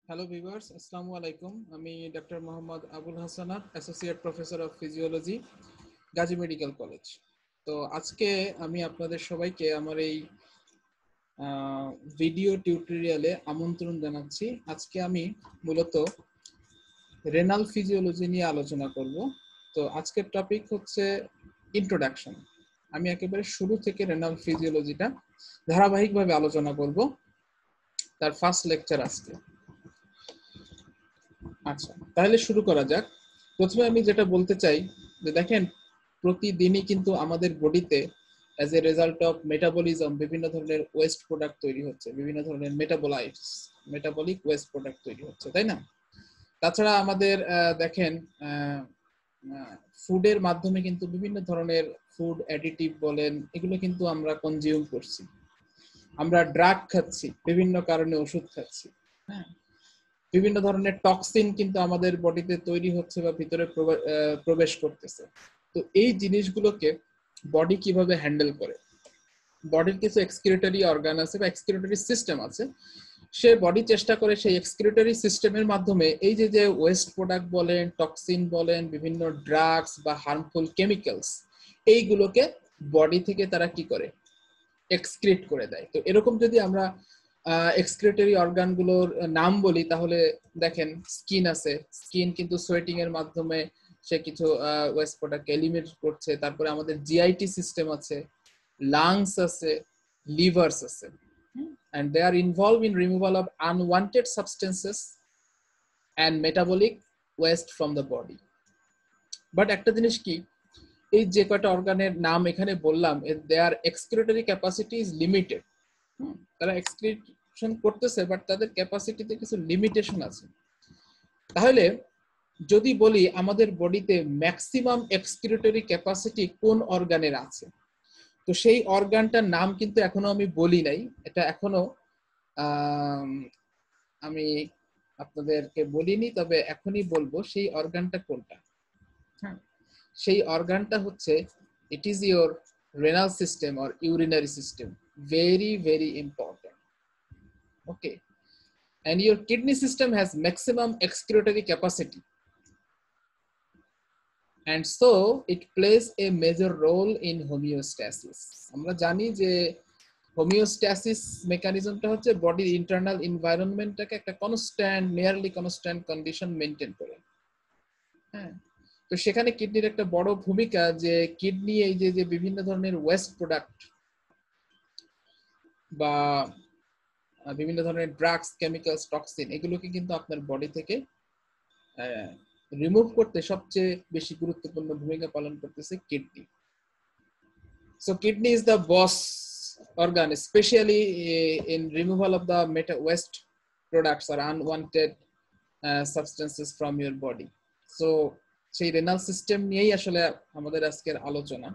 Hello viewers, আসসালামু আলাইকুম। আমি doctor Mohammad Abul Hasnat, associate professor of physiology, Gazi medical college. তো আজকে আমি আপনাদের সবাইকে আমার এই ভিডিও টিউটোরিয়ালে আমন্ত্রণ জানাচ্ছি। আজকে আমি মূলত রেনাল ফিজিওলজি নিয়ে আলোচনা করব। তো আজকের টপিক হচ্ছে ইন্ট্রোডাকশন। আমি একেবারে শুরু থেকে রেনাল ফিজিওলজিটা ধারাবাহিকভাবে আলোচনা করব। তার ফার্স্ট লেকচার আজকে। আচ্ছা, তাহলে শুরু করা যাক। প্রথমে আমি যেটা বলতে চাই যে দেখেন, প্রতিদিনই কিন্তু আমাদের বডিতে as a result of metabolism বিভিন্ন ধরনের ওয়েস্ট প্রোডাক্ট তৈরি হচ্ছে, বিভিন্ন ধরনের মেটাবলিক ওয়েস্ট প্রোডাক্ট তৈরি হচ্ছে, তাই না? তাছাড়া আমাদের দেখেন ফুডের মাধ্যমে কিন্তু বিভিন্ন ধরনের ফুড অ্যাডিটিভ বলেন, এগুলো কিন্তু আমরা কনজিউম করছি। আমরা ড্রাগ খাচ্ছি, বিভিন্ন কারণে ওষুধ খাচ্ছি, হ্যাঁ। বিভিন্ন ধরনের টক্সিন কিন্তু আমাদের বডিতে তৈরি হচ্ছে বা ভিতরে প্রবেশ করতেছে। তো এই জিনিসগুলোকে বডি কিভাবে হ্যান্ডেল করে? বডির কিছু এক্সক্রিটরি অর্গান আছে বা এক্সক্রিটরি সিস্টেম আছে। সে বডি চেষ্টা করে সেই এক্সক্রিটরি সিস্টেমের মাধ্যমে এই যে ওয়েস্ট প্রোডাক্ট বলেন, টক্সিন বলেন, বিভিন্ন ড্রাগস বা হার্মফুল কেমিক্যালস, এইগুলোকে বডি থেকে তারা কি করে? এক্সক্রিট করে দেয়। তো এরকম যদি আমরা এক্সক্রিটরি অর্গানগুলোর নাম বলি, তাহলে দেখেন স্কিন আছে। স্কিন কিন্তু সোয়েটিং এর মাধ্যমে সে কিছু ওয়েস্ট প্রোডাক্ট এলিমিনেট করছে। তারপরে আমাদের জিআইটি সিস্টেম আছে, লাংস আছে, লিভার্স আছে, and they are involved in removal of unwanted substances and metabolic waste from the body. But একটা জিনিস কি, এই যে কয়টা অর্গানের নাম এখানে বললাম, দেয়ার এক্সক্রিটরি ক্যাপাসিটি ইজ লিমিটেড। তারা এক্সক্রিশন করতেছে, বাট তাদের ক্যাপাসিটিতে কিছু লিমিটেশন আছে। তাহলে যদি বলি আমাদের বডিতে ম্যাক্সিমাম এক্সক্রিটরি ক্যাপাসিটি কোন অর্গানের আছে, তো সেই অর্গানটার নাম কিন্তু এখনো আমি বলি নাই। এটা এখনো আমি আপনাদেরকে বলিনি, তবে এখনই বলবো সেই অর্গানটা কোনটা। হ্যাঁ, সেই অর্গানটা হচ্ছে, it is your renal system or urinary system. Very very important. Okay, and your kidney system has maximum excretory capacity, and so it plays a major role in homeostasis. আমরা জানি যে হোমিওস্ট্যাসিস মেকানিজমটা হচ্ছে বডির ইন্টারনাল এনভায়রনমেন্টটাকে একটা constant, nearly constant condition maintain করে। হ্যাঁ, তো সেখানে কিডনির একটা বড় ভূমিকা, যে কিডনি এই যে বিভিন্ন ধরনের ওয়েস্ট প্রোডাক্ট বা বিভিন্ন ধরনের ড্রাগস, কেমিক্যালস, টক্সিন, এগুলোকে কিন্তু আপনার বডি থেকে রিমুভ করতে সবচেয়ে বেশি গুরুত্বপূর্ণ ভূমিকা পালন করতেছে kidney. So kidney is the boss organ, especially in removal of the waste products or unwanted substances from your body. So সেই রেনাল সিস্টেম নিয়েই আসলে আমাদের আজকের আলোচনা।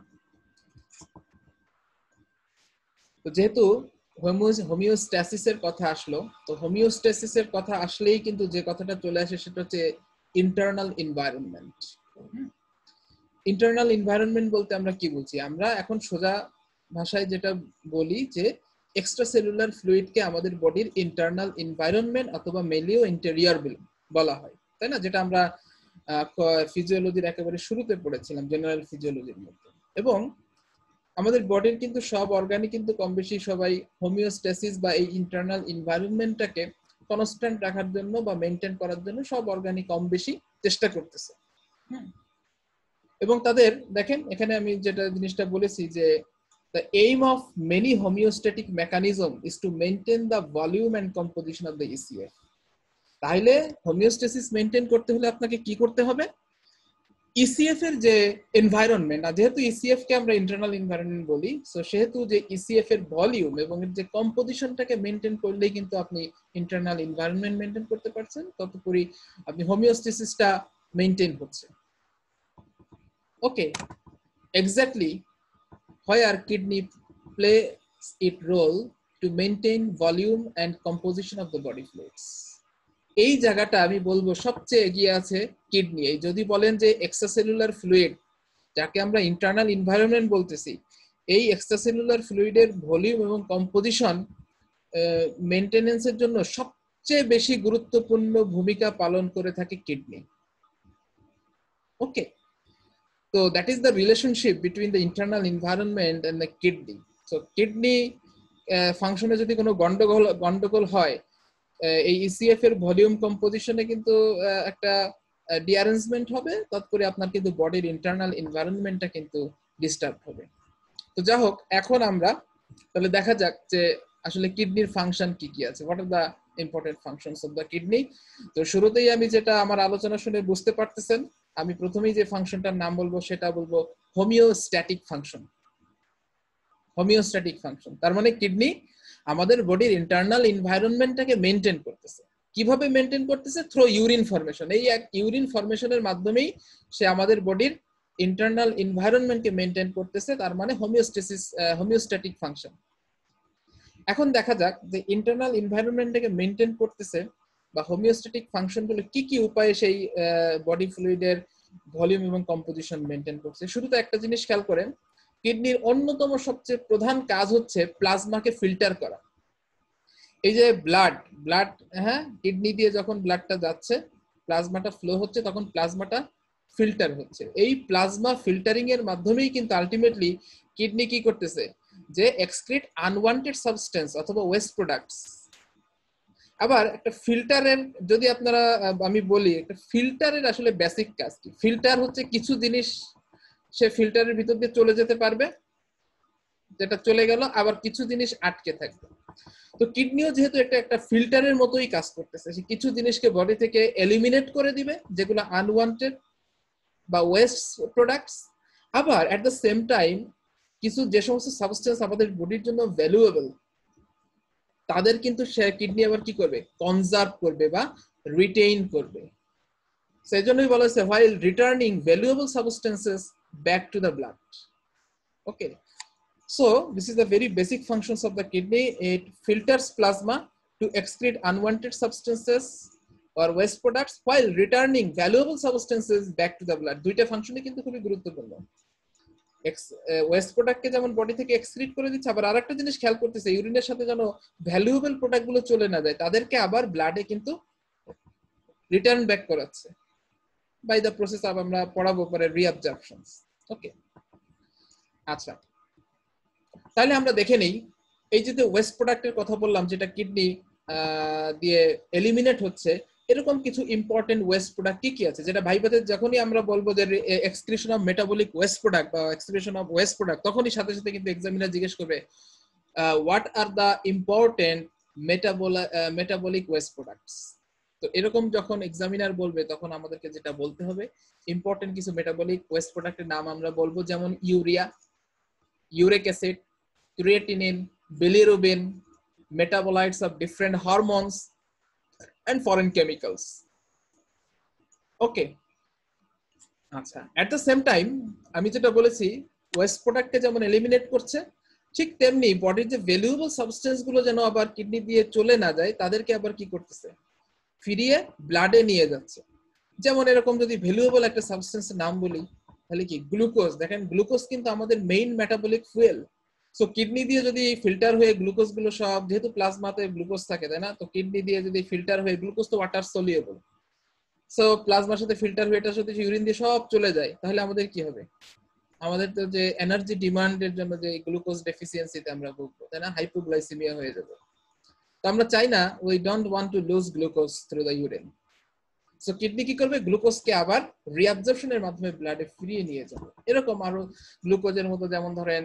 তো যেহেতু হোমিওস্ট্যাসিসের কথা আসলো, তো হোমিওস্ট্যাসিসের কথা আসলেই কিন্তু যে কথাটা চলে আসে সেটা হচ্ছে ইন্টারনাল এনভায়রনমেন্ট। ইন্টারনাল এনভায়রনমেন্ট বলতে আমরা কি বুঝি? আমরা এখন সোজা ভাষায় যেটা বলি যে এক্সট্রা সেলুলার ফ্লুইডকে আমাদের বডির ইন্টারনাল এনভায়রনমেন্ট অথবা মেলিও ইন্টেরিয়র বলা হয়, তাই না? যেটা আমরা ফিজিওলজির একেবারে শুরুতে পড়েছিলাম, জেনারেল ফিজিওলজির মধ্যে। এবং আমাদের বডির কিন্তু সব অর্গানই কিন্তু কম বেশি সবাই হোমিওস্ট্যাসিস বা এই ইন্টারনাল এনভায়রনমেন্টটাকে কনস্ট্যান্ট রাখার জন্য বা মেনটেন করার জন্য সব অর্গানই কম বেশি চেষ্টা করতেছে। এবং তাদের দেখেন, এখানে আমি যেটা জিনিসটা বলেছি যে the aim of many homeostatic mechanism is to maintain the volume and composition of the ECF. তাহলে হোমিওস্ট্যাসিস মেনটেন করতে হলে আপনাকে কি করতে হবে? ইসিএফ এর যে এনভায়রনমেন্ট, আর যেহেতু ইসিএফ কে আমরা ইন্টারনাল এনভায়রনমেন্ট বলি, সো সেহেতু যে ইসিএফ এর ভলিউম এবং এর যে কম্পোজিশনটাকে মেনটেন করলেই কিন্তু আপনি ইন্টারনাল এনভায়রনমেন্ট মেনটেন করতে পারছেন, ততপুরি আপনি হোমিওস্ট্যাসিসটা মেনটেন হচ্ছে। ওকে, exactly where kidney plays its role to maintain volume and composition of the body fluids. এই জায়গাটা আমি বলবো সবচেয়ে এগিয়ে আছে কিডনি। এই যদি বলেন যে এক্সট্রাসেলুলার ফ্লুইড, যাকে আমরা ইন্টারনাল এনভায়রনমেন্ট বলতেছি, এই এক্সট্রাসেলুলার ফ্লুইডের ভলিউম এবং কম্পোজিশন মেইনটেনেন্সের জন্য সবচেয়ে বেশি গুরুত্বপূর্ণ ভূমিকা পালন করে থাকে কিডনি। ওকে, তো that is the relationship between the internal environment and the kidney. So kidney ফাংশনে যদি কোনো গন্ডগোল হয়, এই ইসিএফ এর ভলিউম কম্পোজিশনে কিন্তু একটা ডিঅ্যারেঞ্জমেন্ট হবে, তৎপরে আপনার কিন্তু বডির ইন্টারনাল এনভায়রনমেন্টটা কিন্তু ডিস্টার্ব হবে। তো যা হোক, এখন আমরা তাহলে দেখা যাক যে আসলে কিডনির ফাংশন কি কি আছে, what are the important functions of the kidney. তো শুরুতেই আমি যেটা আমার আলোচনা শুনে বুঝতে পারতেছেন, আমি প্রথমেই যে ফাংশনটার নাম বলবো সেটা বলবো হোমিওস্ট্যাটিক ফাংশন। হোমিওস্ট্যাটিক ফাংশন তার মানে কিডনি আমাদের বডির ইন্টারনাল এনভায়রনমেন্টটাকে মেনটেন করতেছে। কিভাবে মেনটেন করতেছে? Through urine formation. এই এক ইউরিন ফরমেশনের মাধ্যমেই সে আমাদের বডির ইন্টারনাল এনভায়রনমেন্টকে মেনটেন করতেছে, তার মানে হোমিওস্ট্যাটিক ফাংশন। এখন দেখা যাক যে ইন্টারনাল এনভায়রনমেন্টটাকে মেনটেন করতেছে বা হোমিওস্ট্যাটিক ফাংশনগুলো কি কি উপায়ে সেই বডি ফ্লুইডের ভলিউম এবং কম্পোজিশন মেনটেন করছে। শুরুতে একটা জিনিস খেয়াল করেন, কিডনির অন্যতম সবচেয়ে প্রধান কাজ হচ্ছে প্লাজমাকে ফিল্টার করা। এই যে ব্লাড, হ্যাঁ, কিডনি দিয়ে যখন ব্লাডটা যাচ্ছে, প্লাজমাটা ফ্লো হচ্ছে, তখন প্লাজমাটা ফিল্টার হচ্ছে। এই প্লাজমা ফিল্টারিং এর মাধ্যমেই কিন্তু আলটিমেটলি কিডনি কি করতেছে, যে এক্সক্রিট আনওয়ান্টেড সাবস্টেন্স অথবা ওয়েস্ট প্রোডাক্টস। আবার একটা ফিল্টারের যদি আপনারা আমি বলি, একটা ফিল্টারের আসলে বেসিক কাজ কি? ফিল্টার হচ্ছে কিছু জিনিস সে ফিল্টারের ভিতর দিয়ে চলে যেতে পারবে, যেটা চলে গেল, আবার কিছু জিনিস আটকে থাকবে। তো কিডনিও যেহেতু একটা ফিল্টারের মতোই কাজ করতেছে, সে কিছু জিনিসকে বডি থেকে এলিমিনেট করে দিবে যেগুলো আনওয়ান্টেড বা ওয়েস্ট প্রোডাক্টস। আবার এট দ্য সেম টাইম কিছু যে সমস্ত সাবস্টেন্স আমাদের বডির জন্য ভ্যালুয়েবল, তাদের কিন্তু সে কিডনি আবার কি করবে, কনজার্ভ করবে বা রিটেইন করবে। সেই জন্যই বলা হয়েছে while returning valuable substances back to the blood. Okay, so this is the very basic functions of the kidney. It filters plasma to excrete unwanted substances or waste products while returning valuable substances back to the blood. দুইটা ফাংশনই কিন্তু খুবই গুরুত্বপূর্ণ। West প্রোডাক্টকে যেমন body থেকে excrete করে দিচ্ছে, আবার আরেকটা জিনিস খেয়াল করতেছে, ইউরিনের সাথে যেন ভ্যালুয়েবল প্রোডাক্ট গুলো চলে না যায়, তাদেরকে আবার ব্লাডে কিন্তু রিটার্ন ব্যাক করাচ্ছে বাই দ্য প্রসেস অফ, আমরা পড়াবো পরে, রিঅ্যাবজর্পশনস। ওকে, আচ্ছা, তাহলে আমরা দেখে নেই এই যে ওয়েস্ট প্রোডাক্টের কথা বললাম যেটা কিডনি দিয়ে এলিমিনেট হচ্ছে, এরকম কিছু ইম্পর্টেন্ট ওয়েস্ট প্রোডাক্ট কি কি আছে, যেটা ভাইবাতে যখনই আমরা বলবো যে excretion of metabolic waste product বা এক্সক্রিশন অফ ওয়েস্ট প্রোডাক্ট, তখনই সাথে সাথে কিন্তু এক্সামিনার জিজ্ঞেস করবে what are the important metabolic West products. তো এরকম যখন এক্সামিনার বলবে, তখন আমাদেরকে যেটা বলতে হবে, ইম্পর্টেন্ট কিছু মেটাবলিক ওয়েস্ট প্রোডাক্টের নাম আমরা বলবো, যেমন urea, uric acid, creatinine, bilirubin, metabolites of different hormones and foreign chemicals. Okay, আচ্ছা, at the same time আমি যেটা বলেছি ওয়েস্ট প্রোডাক্টকে যেমন এলিমিনেট করছে, ঠিক তেমনি বডির যে ভ্যালুয়েবল সাবস্টেন্স গুলো যেন আবার কিডনি দিয়ে চলে না যায়, তাদেরকে আবার কি করতেছে, ফিরিয়ে ব্লাডে নিয়ে যাচ্ছে। যেমন এরকম যদি ভ্যালুয়েবল একটা সাবস্টেন্সের নাম বলি, তাহলে কি গ্লুকোজ। দেখেন গ্লুকোজ কিন্তু আমাদের main metabolic fuel. So kidney দিয়ে যদি ফিল্টার হয়ে গ্লুকোজ গুলো সব, যেহেতু প্লাজমাতে গ্লুকোজ থাকে তাই না, তো কিডনি দিয়ে যদি ফিল্টার হয়ে, গ্লুকোজ তো ওয়াটার সলিউবল, সো প্লাজমার সাথে ফিল্টার হয়ে এটার সাথে ইউরিন দিয়ে সব চলে যায়, তাহলে আমাদের কি হবে, আমাদের তো যে এনার্জি ডিমান্ডের জন্য যে গ্লুকোজ ডেফিসিয়েন্সিতে আমরা ভুগবো তাই না, হাইপোগ্লাইসেমিয়া হয়ে যাবে। তো আমরা চাই না, we don't want to lose glucose through the urine. So kidney কি করবে, গ্লুকোজকে আবার রিঅ্যাবজর্পশনের মাধ্যমে ব্লাডে ফিরিয়ে নিয়ে যাবে। এরকম আরো গ্লুকোজের মতো যেমন ধরেন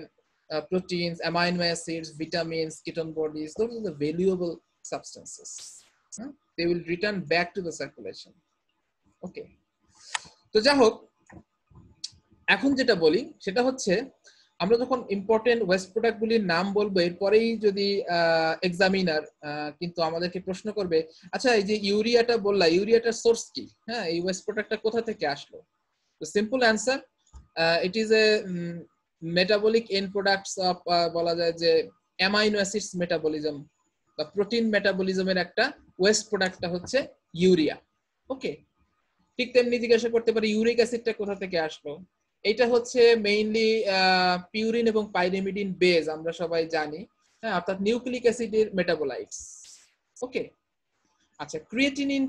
proteins, amino acids, vitamins, ketone bodies, those are the valuable substances. They will return back to the circulation. Okay, তো যা হোক, এখন যেটা বলি সেটা হচ্ছে, আমরা যখন ইম্পর্টেন্ট ওয়েস্ট প্রোডাক্ট গুলির নাম বলবো, এরপরেই যদি এক্সামিনার কিন্তু আমাদেরকে প্রশ্ন করবে, আচ্ছা এই যে ইউরিয়াটা বললা, ইউরিয়াটার সোর্স কি, হ্যাঁ, এই ওয়েস্ট প্রোডাক্টটা কোথা থেকে আসলো? তো simple answer, it is a metabolic and products of, বলা যায় যে অ্যামাইনো অ্যাসিডস মেটাবলিজম বা প্রোটিন মেটাবলিজমের একটা ওয়েস্ট প্রোডাক্টটা হচ্ছে ইউরিয়া। ওকে, ঠিক তেমনি জিজ্ঞাসা করতে পারি ইউরিক অ্যাসিডটা কোথা থেকে আসলো। এটা হচ্ছে মেইনলি পিউরিন এবং পাইরিমিডিন বেজ, আমরা সবাই জানি, হ্যাঁ, অর্থাৎ নিউক্লিক অ্যাসিডের মেটাবোলাইটস। ওকে, আচ্ছা, ক্রিয়েটিনিন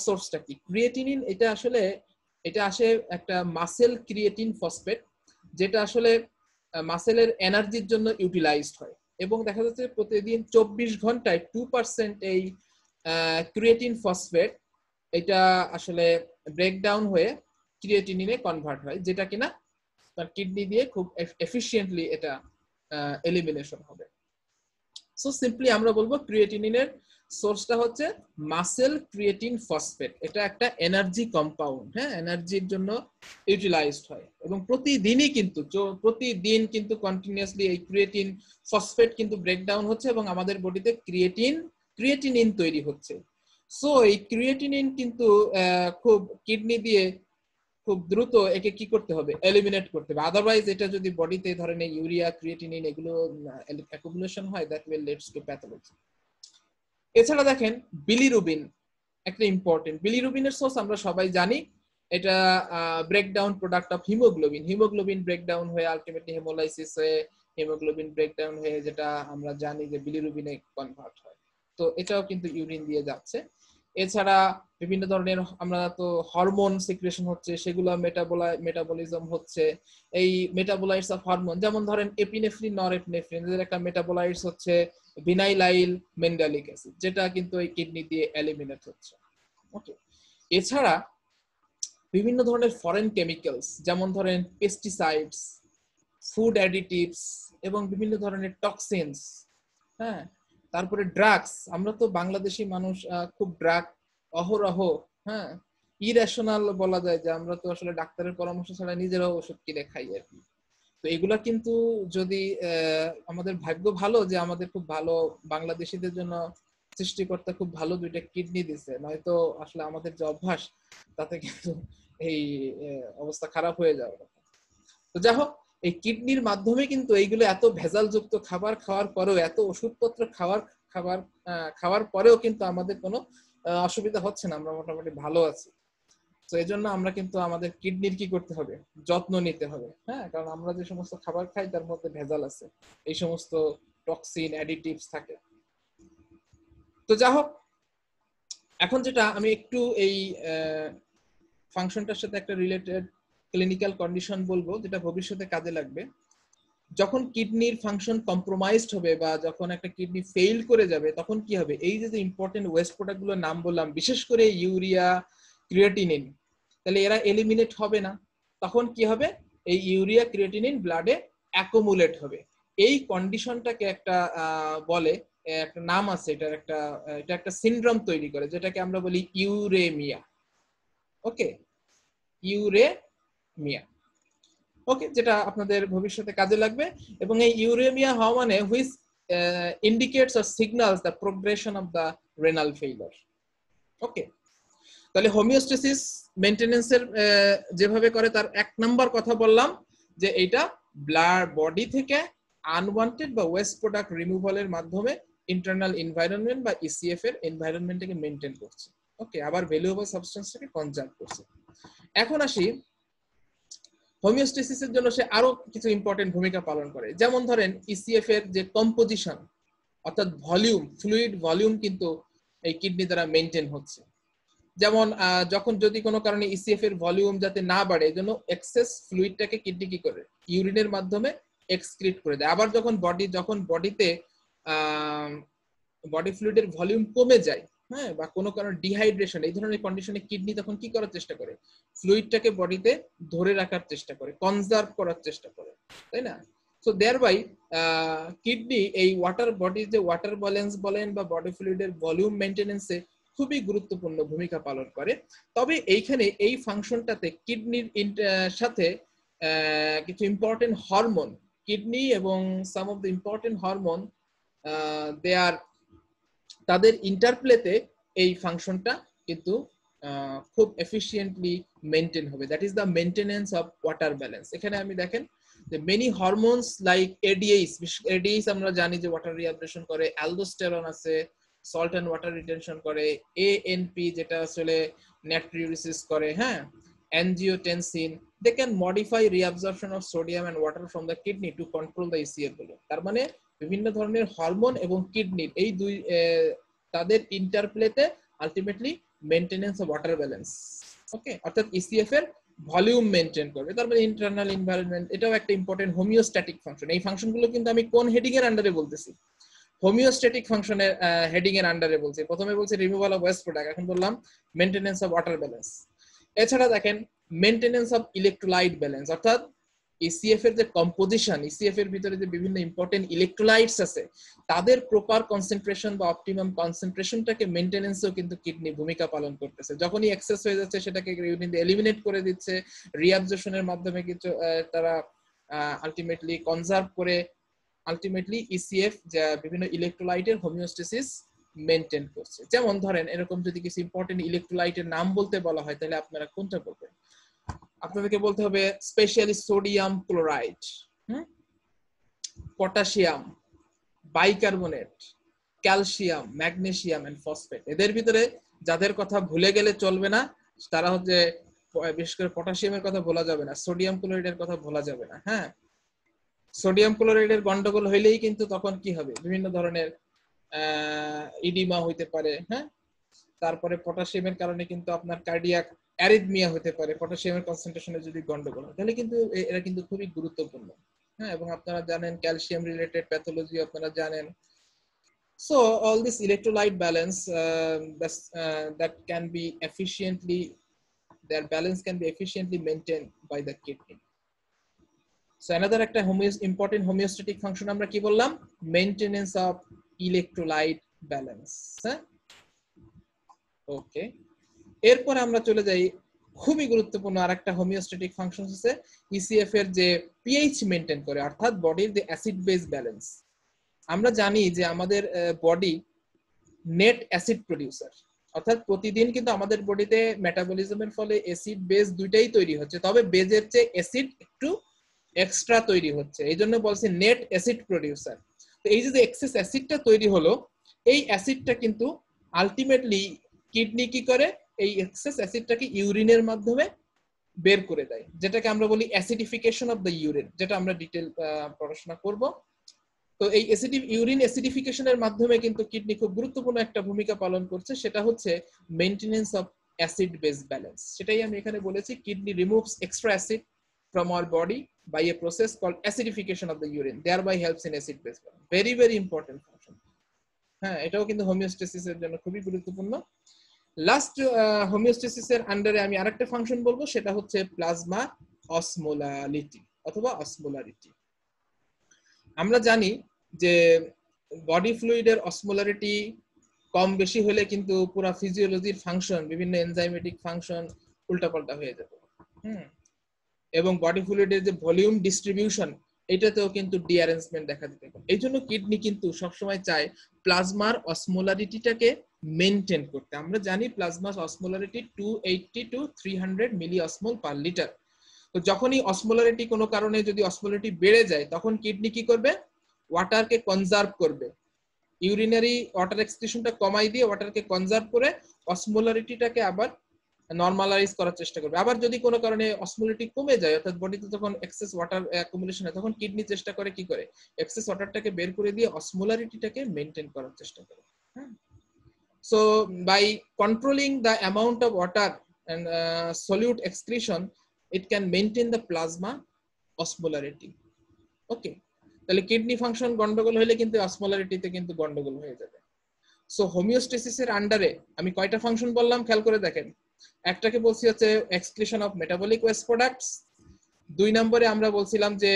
সোর্সটা কি? ক্রিয়েটিনিন এটা আসে একটা মাসেল ক্রিয়েটিন ফসফেট, যেটা আসলে মাসেলের এনার্জির জন্য ইউটিলাইজড হয়, এবং দেখা যাচ্ছে প্রতিদিন 24 ঘন্টায় 2% এই ক্রিয়েটিন ফসফেট এটা আসলে ব্রেকডাউন হয়ে ক্রিয়েটিনিনে কনভার্ট হয়, যেটা কিনা তার কিডনি দিয়ে খুব এফিশিয়েন্টলি এটা এলিমিনেশন হবে। সো সিম্পলি আমরা বলবো ক্রিয়েটিনিনের সোর্সটা হচ্ছে মাসেল ক্রিয়েটিন ফসফেট। এটা একটা এনার্জি কম্পাউন্ড, হ্যাঁ, এনার্জির জন্য ইউটিলাইজড হয়, এবং প্রতিদিন কিন্তু কন্টিনিউয়াসলি এই ক্রিয়েটিন ফসফেট কিন্তু ব্রেকডাউন হচ্ছে এবং আমাদের বডিতে ক্রিয়েটিনিন তৈরি হচ্ছে। সো এই ক্রিয়েটিনিন কিন্তু খুব কিডনি দিয়ে খুব দ্রুত একে কি করতে হবে, এলিমিনেট করতে হবে, আদারওয়াইজ এটা যদি বডিতে ধরেন ইউরিয়া ক্রিয়েটিনিন এগুলো অ্যাকুমুলেশন হয়, that will leads to pathology. এছাড়া দেখেন বিলিরুবিন একটা ইম্পর্টেন্ট। বিলিরুবিনের সোর্স আমরা সবাই জানি, এটা breakdown product of haemoglobin breakdown হয়ে আলটিমেটলি হেমোলাইসিস হয়ে হিমোগ্লোবিন ব্রেকডাউন হয়ে যেটা আমরা জানি যে বিলিরুবিনে কনভার্ট হয়। তো এটাও কিন্তু ইউরিন দিয়ে যাচ্ছে। এছাড়া বিভিন্ন ধরনের আমরা তো হরমোন সিক্রেশন হচ্ছে, সেগুলো মেটাবলিজম হচ্ছে। এই মেটাবোলাইটস অফ হরমোন যেমন ধরেন এপিনেফ্রিন, নরএপিনেফ্রিন, এদের একটা মেটাবোলাইটস হচ্ছে ভিনাইলাইল মেন্ডালিক অ্যাসিড, যেটা কিন্তু এই কিডনি দিয়ে এলিমিনেট হচ্ছে। ওকে, এছাড়া বিভিন্ন ধরনের ফরেন কেমিক্যালস যেমন ধরেন পেস্টিসাইডস, ফুড অ্যাডিটিভস এবং বিভিন্ন ধরনের টক্সিনস, হ্যাঁ, তারপরে ড্রাগস। আমরা তো বাংলাদেশি মানুষ খুব ড্রাগ অহরহ, হ্যাঁ, ইরেশনাল বলা যায় যে আমরা তো আসলে ডাক্তারের পরামর্শ ছাড়া নিজেরাও ওষুধ কিনে খাই আর কি। তো এগুলা কিন্তু যদি আমাদের ভাগ্য ভালো যে আমাদের খুব ভালো বাংলাদেশিদের জন্য সৃষ্টিকর্তা খুব ভালো দুইটা কিডনি দিছে, নয়তো আসলে আমাদের যে অভ্যাস তাতে কিন্তু এই অবস্থা খারাপ হয়ে যাবে। তো যাই হোক, এই কিডনির মাধ্যমে কিন্তু এইগুলো এত ভেজালযুক্ত খাবার খাওয়ার পরেও, এত ওষুধপত্র খাওয়ার পরেও কিন্তু আমাদের কোনো অসুবিধা হচ্ছে না, আমরা মোটামুটি ভালো আছি। তো এই জন্য আমরা কিন্তু আমাদের কিডনির কি করতে হবে, যত্ন নিতে হবে, হ্যাঁ, কারণ আমরা যে সমস্ত খাবার খাই তার মধ্যে ভেজাল আছে, এই সমস্ত টক্সিন অ্যাডিটিভস থাকে। তো যাই হোক, এখন যেটা আমি একটু এই ফাংশনটার সাথে একটা রিলেটেড ক্লিনিক্যাল কন্ডিশন বলবো, যেটা ভবিষ্যতে কাজে লাগবে। যখন কিডনির ফাংশন কম্প্রোমাইজড হবে বা যখন একটা কিডনি ফেইল করে যাবে, তখন কি হবে, এই যে ইম্পর্টেন্ট ওয়েস্ট প্রোডাক্টগুলোর নাম বললাম, বিশেষ করে ইউরিয়া, ক্রিয়েটিনিন, তাহলে এরা এলিমিনেট হবে না। তখন কি হবে, এই ইউরিয়া ক্রিয়েটিনিন ব্লাডে অ্যাকুমুলেট হবে। এই কন্ডিশনটাকে একটা বলে, একটা নাম আছে, এটা একটা সিনড্রোম তৈরি করে, যেটাকে আমরা বলি ইউরেমিয়া। ওকে, ইউরেমিয়া। ওকে, যেটা আপনাদের ভবিষ্যতে কাজে লাগবে। এবং এই ইউরেমিয়া হওয়া মানে which indicates or signals the progression of the renal failure. Okay, তাহলে হোমিওস্টেসিস মেইনটেনেন্সের যেভাবে করে তার এক নাম্বার কথা বললাম যে এইটা বডি থেকে আনওয়ান্টেড বা ওয়েস্ট প্রোডাক্ট রিমুভালের মাধ্যমে ইন্টারনাল এনভায়রনমেন্ট বা ইসিএফ এর এনভায়রনমেন্টটাকে মেইনটেইন করছে। ওকে, আবার ভ্যালুয়েবল সাবস্টেন্সটাকে কনজার্ভ করছে। এখন আসি হোমিওস্টেসিসের জন্য সে আরো কিছু ইম্পর্টেন্ট ভূমিকা পালন করে। যেমন ধরেন ইসিএফ এর যে কম্পোজিশন, অর্থাৎ ভলিউম, ফ্লুইড ভলিউম কিন্তু এই কিডনি দ্বারা মেইনটেইন হচ্ছে। যেমন যখন যদি কোনো কারণে ইসিএফ এর ভলিউম যাতে না বাড়ে, এজন্য এক্সেস ফ্লুইডটাকে কিডনি কি করে, ইউরিনের মাধ্যমে এক্সক্রিট করে দেয়। আবার যখন বডিতে বডি ফ্লুইডের ভলিউম কমে যায়, হ্যাঁ, বা কোনো কারণে ডিহাইড্রেশন, এই ধরনের কন্ডিশনে কিডনি তখন কি করার চেষ্টা করে, ফ্লুইডটাকে বডিতে ধরে রাখার চেষ্টা করে, কনজার্ভ করার চেষ্টা করে, তাই না? সো দেয়ার বাই কিডনি এই বডির যে ওয়াটার ব্যালেন্স বলেন বা বডি ফ্লুইডের ভলিউম মেইনটেনেন্সে খুবই গুরুত্বপূর্ণ ভূমিকা পালন করে। তবে এইখানে এই ফাংশনটাতে কিডনির সাথে কিছু ইম্পর্টেন্ট হরমোন, কিডনি এবং সাম অফ দ্য ইম্পর্টেন্ট হরমোন তাদের ইন্টারপ্লেতে এই ফাংশনটা কিন্তু খুব এফিশিয়েন্টলি মেইনটেইন হবে। That is the maintenance of water balance. এখানে আমি দেখেন যে মেনি হরমোনস লাইক এডিএইচ আমরা জানি যে ওয়াটার রিঅ্যাবজর্পশন করে, অ্যালডোস্টেরন আছে সল্ট এন্ড ওয়াটার রিটেনশন করে, এএনপি যেটা আসলে নাট্রিউরিসিস করে, হ্যাঁ, angiotensin, they can modify reabsorption of sodium and water from the kidney to control the ECF balloon। তার মানে বিভিন্ন ধরনের হরমোন এবং কিডনির এই দুই তাদের ইন্টারপ্লেতে ultimately maintenance of water balance. Okay, অর্থাৎ ইসিএফ এর ভলিউম মেইনটেইন করবে। তারপরে ইন্টারনাল এনভায়রনমেন্ট, এটাও একটা ইম্পর্টেন্ট হোমিওস্ট্যাটিক ফাংশন। এই ফাংশনগুলো কিন্তু আমি কোন হেডিং এর আন্ডারে বলতেছি? হোমিওস্ট্যাটিক ফাংশনের হেডিং এর আন্ডারে বলছি। প্রথমে বলছি রিমুভাল অফ ওয়েস্ট প্রোডাক্ট, এখন বললাম মেইনটেনেন্স অফ ওয়াটার ব্যালেন্স। এছাড়া দেখেন মেইনটেনেন্স অফ ইলেকট্রোলাইট ব্যালেন্স, অর্থাৎ ইসিএফ এর যে কম্পোজিশন, ইসিএফ এর ভিতরে যে বিভিন্ন ইম্পর্টেন্ট ইলেকট্রোলাইটস আছে তাদের প্রপার কনসেন্ট্রেশন বা অপটিমাম কনসেন্ট্রেশনটাকে মেইনটেনেন্সেও কিন্তু কিডনি ভূমিকা পালন করতেছে। যখনই এক্সেস হয়ে যাচ্ছে সেটাকে ইউরিন দিয়ে এলিমিনেট করে দিচ্ছে, রিঅ্যাবজর্পশনের মাধ্যমে কিছু তারা আলটিমেটলি কনজার্ভ করে আলটিমেটলি ইসিএফ যা বিভিন্ন ইলেকট্রোলাইটের হোমিওস্টেসিস মেইনটেইন করছে। যেমন ধরেন এরকম যদি কিছু ইম্পর্টেন্ট ইলেকট্রোলাইটের নাম বলতে বলা হয় তাহলে আপনারা কোনটা বলবেন? আপনাদেরকে বলতে হবে specially sodium chloride, potassium, bicarbonate, calcium, magnesium and phosphate. এদের ভিতরে যাদের কথা ভুলে গেলে চলবে না তারা হচ্ছে, বিশেষ করে পটাশিয়ামের কথা বলা যাবে না, সোডিয়াম ক্লোরাইডের কথা বলা যাবে না। হ্যাঁ, সোডিয়াম ক্লোরাইডের গন্ডগোল হইলেই কিন্তু তখন কি হবে, বিভিন্ন ধরনের ইডিমা হইতে পারে। হ্যাঁ, তারপরে পটাশিয়ামের কারণে কিন্তু আপনার কার্ডিয়াক অ্যারিথমিয়া হতে পারে। পটাশিয়ামের কনসেন্ট্রেশনে যদি গন্ডগোল হয় তাহলে কিন্তু এরা কিন্তু খুবই গুরুত্বপূর্ণ। হ্যাঁ, এবং আপনারা জানেন ক্যালসিয়াম রিলেটেড প্যাথোলজি আপনারা জানেন। So all this electrolyte balance that can be efficiently, their balance can be efficiently maintained by the kidney. So another একটা important homeostatic function আমরা কি বললাম? Maintenance of electrolyte balance. হ্যাঁ, ওকে। এরপর আমরা চলে যাই খুবই গুরুত্বপূর্ণ আরেকটা হোমিওস্ট্যাটিক ফাংশন হচ্ছে ইসিএফ এর যে পিএইচ মেইনটেইন করে, অর্থাৎ বডির যে অ্যাসিড বেস ব্যালেন্স। আমরা জানি যে আমাদের বডি নেট অ্যাসিড প্রোডিউসার, অর্থাৎ প্রতিদিন কিন্তু আমাদের বডিতে মেটাবলিজমের ফলে অ্যাসিড বেস দুইটাই তৈরি হচ্ছে, তবে বেজের চেয়ে অ্যাসিড একটু এক্সট্রা তৈরি হচ্ছে, এই জন্য বলছি নেট অ্যাসিড প্রোডিউসার। তো এই যে এক্সেস অ্যাসিডটা তৈরি হলো, এই অ্যাসিডটা কিন্তু আলটিমেটলি কিডনি কি করে, এই এক্সেস অ্যাসিডটাকে ইউরিনের মাধ্যমে বের করে দেয়, যেটাকে আমরা বলি অ্যাসিডিফিকেশন অফ দ্য ইউরিন, যেটা আমরা ডিটেল পড়াশোনা করব। তো এই ইউরিন অ্যাসিডিফিকেশনের মাধ্যমে কিন্তু কিডনি খুব গুরুত্বপূর্ণ একটা ভূমিকা পালন করছে, সেটা হচ্ছে maintenance of acid base balance. সেটাই আমি এখানে বলেছি, kidney removes extra acid from our body by a process called acidification of the urine, thereby helps in acid base balance. Very very important function. হ্যাঁ, এটাও কিন্তু হোমিওস্টেসিসের জন্য খুবই গুরুত্বপূর্ণ। লাস্ট হোমিওস্টেসিসের আন্ডারে আমি আরেকটা ফাংশন বলবো, সেটা হচ্ছে প্লাজমা অসমোলারিটি অথবা অসমোলারিটি। আমরা জানি যে বডি ফ্লুইডের অসমোলারিটি কম বেশি হলে কিন্তু পুরো ফিজিওলজির ফাংশন, বিভিন্ন এনজাইমেটিক ফাংশন উল্টাপাল্টা হয়ে যাবে। এবং বডি ফ্লুইডের যে ভলিউম ডিস্ট্রিবিউশন, এটাতেও কিন্তু ডিঅ্যারেঞ্জমেন্ট দেখা দিতে পারে। এই জন্য কিডনি কিন্তু সবসময় চায় প্লাজমার অসমোলারিটিটাকে মেনটেন করতে। আমরা জানি প্লাজমার osmolarity 280 to 300 milli osmol per litre. তো যখনই অসমোলারিটি কোনো কারণে যদি অসমোলারিটি বেড়ে যায়, তখন কিডনি কি করবে, ওয়াটারকে কনজার্ভ করবে, ইউরিনারি ওয়াটার এক্সক্রিশনটা কমাই দিয়ে ওয়াটারকে কনজার্ভ করে অসমোলারিটিটাকে আবার নরমালাইজ করার চেষ্টা করবে। আবার যদি কোনো কারণে অসমোলারিটি কমে যায়, অর্থাৎ বডিতে যখন এক্সেস ওয়াটার অ্যাকুমুলেশন হয়, তখন কিডনি চেষ্টা করে কি করে, এক্সেস ওয়াটারটাকে বের করে দিয়ে অসমোলারিটিটাকে মেইনটেইন করার চেষ্টা করে। So by controlling the amount of water and solute excretion, it can maintain the plasma osmolarity. Okay, তাহলে কিডনি ফাংশন গন্ডগোল হলে কিন্তু অসমোলারিটিতে কিন্তু গন্ডগোল হয়ে যাবে। সো হোমিওস্টেসিসের আন্ডারে আমি কয়টা ফাংশন বললাম খেয়াল করে দেখেন। একটাকে বলছি হচ্ছে excretion of metabolic West products, 2 নম্বরে আমরা বলছিলাম যে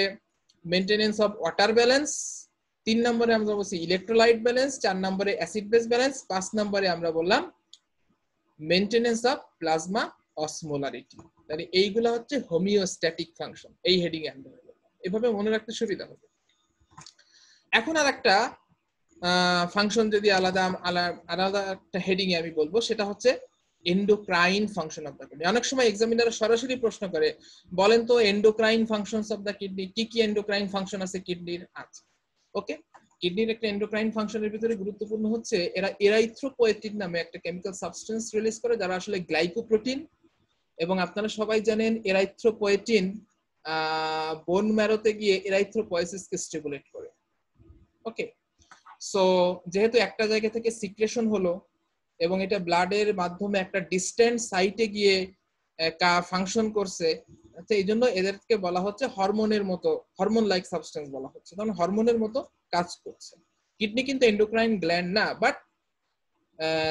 মেইনটেনেন্স অফ ওয়াটার ব্যালেন্স, 3 নম্বরে আমরা বলছি ইলেকট্রোলাইট ব্যালেন্স, 4 নম্বরে অ্যাসিড বেস ব্যালেন্স, 5 নম্বরে আমরা বললাম মেইনটেনেন্স অফ প্লাজমা অসমোলারিটি। তাহলে এইগুলা হচ্ছে হোমিওস্ট্যাটিক ফাংশন, এই হেডিং এ আমরা এভাবে মনে রাখতে সুবিধা হবে। এখন আর একটা ফাংশন যদি আলাদা একটা হেডিং এ আমি বলবো, সেটা হচ্ছে endocrine function of the kidney. অনেক সময় এক্সামিনার সরাসরি প্রশ্ন করে, বলেন তো endocrine functions of the kidney, কি কি এন্ডোক্রাইন ফাংশন আছে কিডনির? আছে, ওকে। কিডনির একটা এন্ডোক্রাইন ফাংশনের ভিতরে গুরুত্বপূর্ণ হচ্ছে এরা এরাইথ্রোপোয়েটিন নামে একটা কেমিক্যাল সাবস্টেন্স রিলিজ করে, যারা আসলে গ্লাইকোপ্রোটিন। এবং আপনারা সবাই জানেন এরাইথ্রোপোয়েটিন বোন ম্যারোতে গিয়ে এরাইথ্রোপয়েসিসকে স্টিমুলেট করে। ওকে, সো যেহেতু একটা জায়গা থেকে সিক্রেশন হলো এবং এটা ব্লাডের মাধ্যমে একটা ডিস্টেন্ট সাইটে গিয়ে ফাংশন করছে, আচ্ছা এই জন্য এদেরকে বলা হচ্ছে হরমোনের মতো, হরমোন লাইক সাবস্টেন্স বলা হচ্ছে, কারণ হরমোনের মতো কাজ করছে। কিডনি কিন্তু এন্ডোক্রাইন গ্ল্যান্ড না, but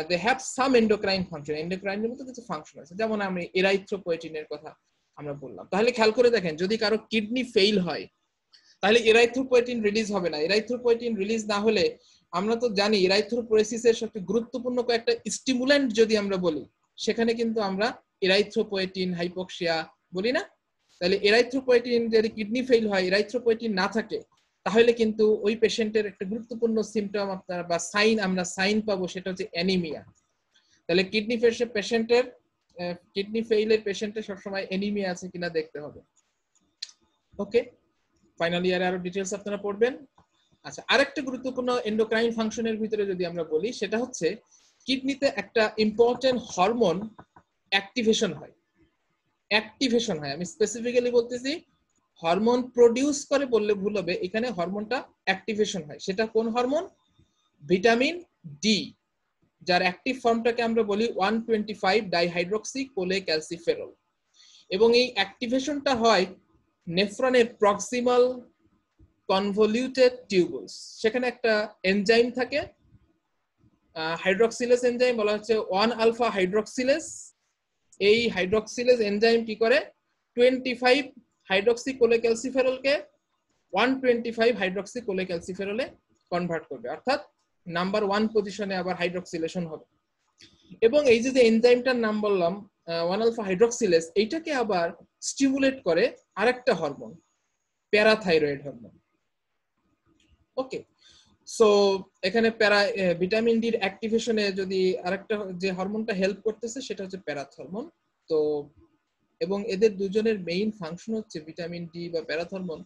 they have some endocrine function, এন্ডোক্রাইনের মতো কিছু ফাংশন আছে, যেমন আমি এরাইথ্রোপয়েটিনের কথা আমরা বললাম। তাহলে খেয়াল করে দেখেন, যদি কারো কিডনি ফেইল হয় তাহলে এরাইথ্রোপয়েটিন রিলিজ হবে না। এরাইথ্রোপয়েটিন রিলিজ না হলে আমরা তো জানি এরাইথ্রোপোয়েসিসের সবচেয়ে গুরুত্বপূর্ণ কয়েকটা স্টিমুল্যান্ট যদি আমরা বলি, সেখানে কিন্তু আমরা এরাইথ্রোপয়েটিন, হাইপোক্সিয়া বলি না। তাহলে এরাইথ্রোপয়েটিন যদি কিডনি ফেইল হয়, এরাইথ্রোপয়েটিন না থাকে, তাহলে কিন্তু ওই পেশেন্টের একটা গুরুত্বপূর্ণ সিমটম আপনার বা সাইন আমরা পাবো, সেটা হচ্ছে অ্যানিমিয়া। তাহলে কিডনি পেশেন্টের কিডনি ফেইলের পেশেন্টের সবসময় অ্যানিমিয়া আছে কিনা দেখতে হবে। ওকে, ফাইনাল ইয়ারে আরো ডিটেইলস আপনারা পড়বেন। আচ্ছা, আরেকটা গুরুত্বপূর্ণ এন্ডোক্রাইন ফাংশনের ভিতরে যদি আমরা বলি, সেটা হচ্ছে কিডনিতে একটা ইম্পর্টেন্ট হরমোন অ্যাক্টিভেশন হয়। আমি স্পেসিফিক্যালি বলতেছি, হরমোন প্রডিউস করে বললে ভুল হবে, এখানে হরমোনটা অ্যাক্টিভেশন হয়। সেটা কোন হরমোন? ভিটামিন ডি, যার অ্যাক্টিভ ফর্মটাকে আমরা বলি 125 ডাইহাইড্রক্সি কোলেক্যালসিফেরল। এবং এই অ্যাক্টিভেশনটা হয় নেফ্রনের প্রক্সিমাল কনভলিউটেড টিউবুলস। সেখানে একটা এনজাইম থাকে, হাইড্রক্সিলেস এনজাইম বলা হচ্ছে 1 আলফা হাইড্রক্সিলেস। এই হাইড্রক্সিলেস এনজাইম কি করে 25 হাইড্রক্সি কোলেক্যালসিফেরলকে 125 হাইড্রক্সি কোলেক্যালসিফেরলে কনভার্ট করবে, অর্থাৎ নাম্বার 1 পজিশনে আবার হাইড্রক্সিলেশন হবে। এবং এই যে এনজাইমটার নাম বললাম 1 আলফা হাইড্রক্সিলেস, এইটাকে আবার স্টিমুলেট করে আরেকটা হরমোন, প্যারাথাইরয়েড হরমোন। ওকে, সো এখানে ভিটামিন ডির অ্যাক্টিভেশনে যদি আরেকটা যে হরমোনটা হেল্প করতেছে সেটা হচ্ছে প্যারাথ হরমোন। তো এবং এদের দুজনের মেইন ফাংশন হচ্ছে ভিটামিন ডি বা প্যারাথ হরমোন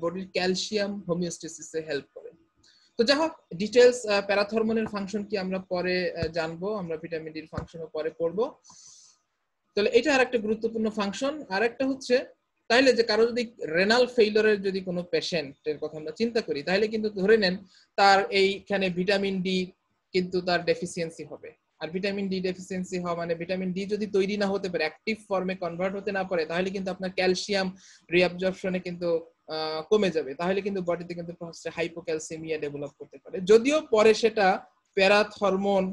বডির ক্যালসিয়াম হোমিওস্টেসিসে হেল্প করে। তো যাই হোক, ডিটেলস প্যারাথ হরমোনের ফাংশন কি আমরা পরে জানবো, আমরা ভিটামিন ডির ফাংশনও পরে পড়বো। তাহলে এটা আরেকটা গুরুত্বপূর্ণ ফাংশন। আরেকটা হচ্ছে, তাহলে যে কারো যদি রেনাল ফেইলরের যদি কোনো পেশেন্টের কথা আমরা চিন্তা করি, তাহলে কিন্তু ধরে নেন তার এইখানে ভিটামিন ডি কিন্তু তার ডেফিসিয়েন্সি হবে। আর ভিটামিন ডি ডেফিসিয়েন্সি হওয়া মানে ভিটামিন ডি যদি তৈরি না হতে পারে, অ্যাক্টিভ ফর্মে কনভার্ট হতে না পারে, তাহলে কিন্তু আপনার ক্যালসিয়াম রিঅ্যাবজর্পশনে কিন্তু কমে যাবে। তাহলে কিন্তু বডিতে কিন্তু হাইপোক্যালসিমিয়া ডেভেলপ করতে পারে, যদিও পরে সেটা প্যারাথ হরমোন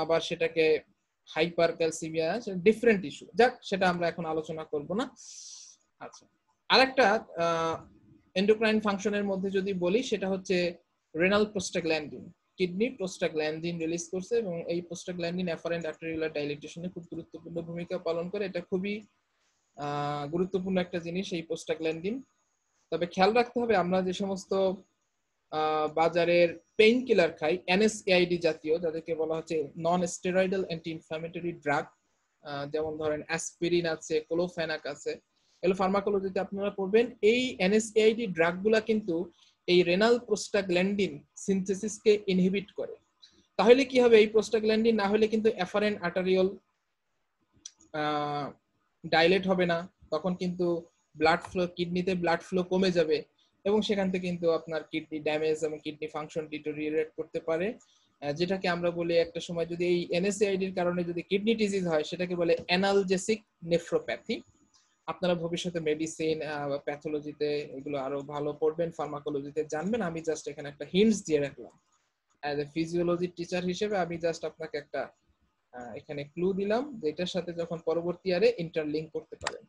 বা সেটাকে হাইপার ক্যালসিমিয়া, ডিফারেন্ট ইস্যু, যাক সেটা আমরা এখন আলোচনা করব না। আচ্ছা, আরেকটা এন্ডোক্রাইন ফাংশনের মধ্যে যদি বলি, সেটা হচ্ছে renal prostaglandin. Kidney prostaglandin release করছে এবং এই প্রোস্টাগ্ল্যান্ডিন অ্যাফারেন্ট আর্টেরিওলার ডাইলেটেশনে খুব গুরুত্বপূর্ণ ভূমিকা পালন করে। এটা খুবই গুরুত্বপূর্ণ একটা জিনিস এই প্রোস্টাগ্ল্যান্ডিন। তবে খেয়াল রাখতে হবে, আমরা যে সমস্ত বাজারের পেইন কিলার খাই, এনএসএআইডি জাতীয়, যাদেরকে বলা হচ্ছে non steroidal anti inflammatory drug, যেমন ধরেন অ্যাসপিরিন আছে, ক্লোফেনাক আছে, এগুলো ফার্মাকোলজিতে আপনারা পড়বেন। এই এনএসএআইডি ড্রাগগুলা কিন্তু এই রেনাল প্রোস্টাগ্ল্যান্ডিন সিনথেসিসকে ইনহিবিট করে। তাহলে কি হবে, এই প্রোস্টাগ্ল্যান্ডিন না হলে কিন্তু অ্যাফারেন্ট আর্টারিওল ডাইলেট হবে না, তখন কিন্তু ব্লাড ফ্লো, কিডনিতে ব্লাড ফ্লো কমে যাবে এবং সেখান থেকে কিন্তু আপনার কিডনি ড্যামেজ এবং কিডনি ফাংশন ডিটোরিয়েট করতে পারে, যেটাকে আমরা বলি একটা সময় যদি এই এনএসএআইডির কারণে যদি কিডনি ডিজিজ হয়, সেটাকে বলে অ্যানালজেসিক নেফ্রোপ্যাথি। আপনারা ভবিষ্যতে মেডিসিন বা প্যাথোলজিতে এগুলো আরো ভালো পড়বেন, ফার্মাকোলজিতে জানবেন। আমি জাস্ট এখানে একটা হিন্টস দিয়ে রাখলাম অ্যাজ এ ফিজিওলজি টিচার হিসেবে। আমি জাস্ট আপনাকে একটা এখানে ক্লু দিলাম, যেটার সাথে যখন পরবর্তী ইয়ারে ইন্টারলিঙ্ক করতে পারেন।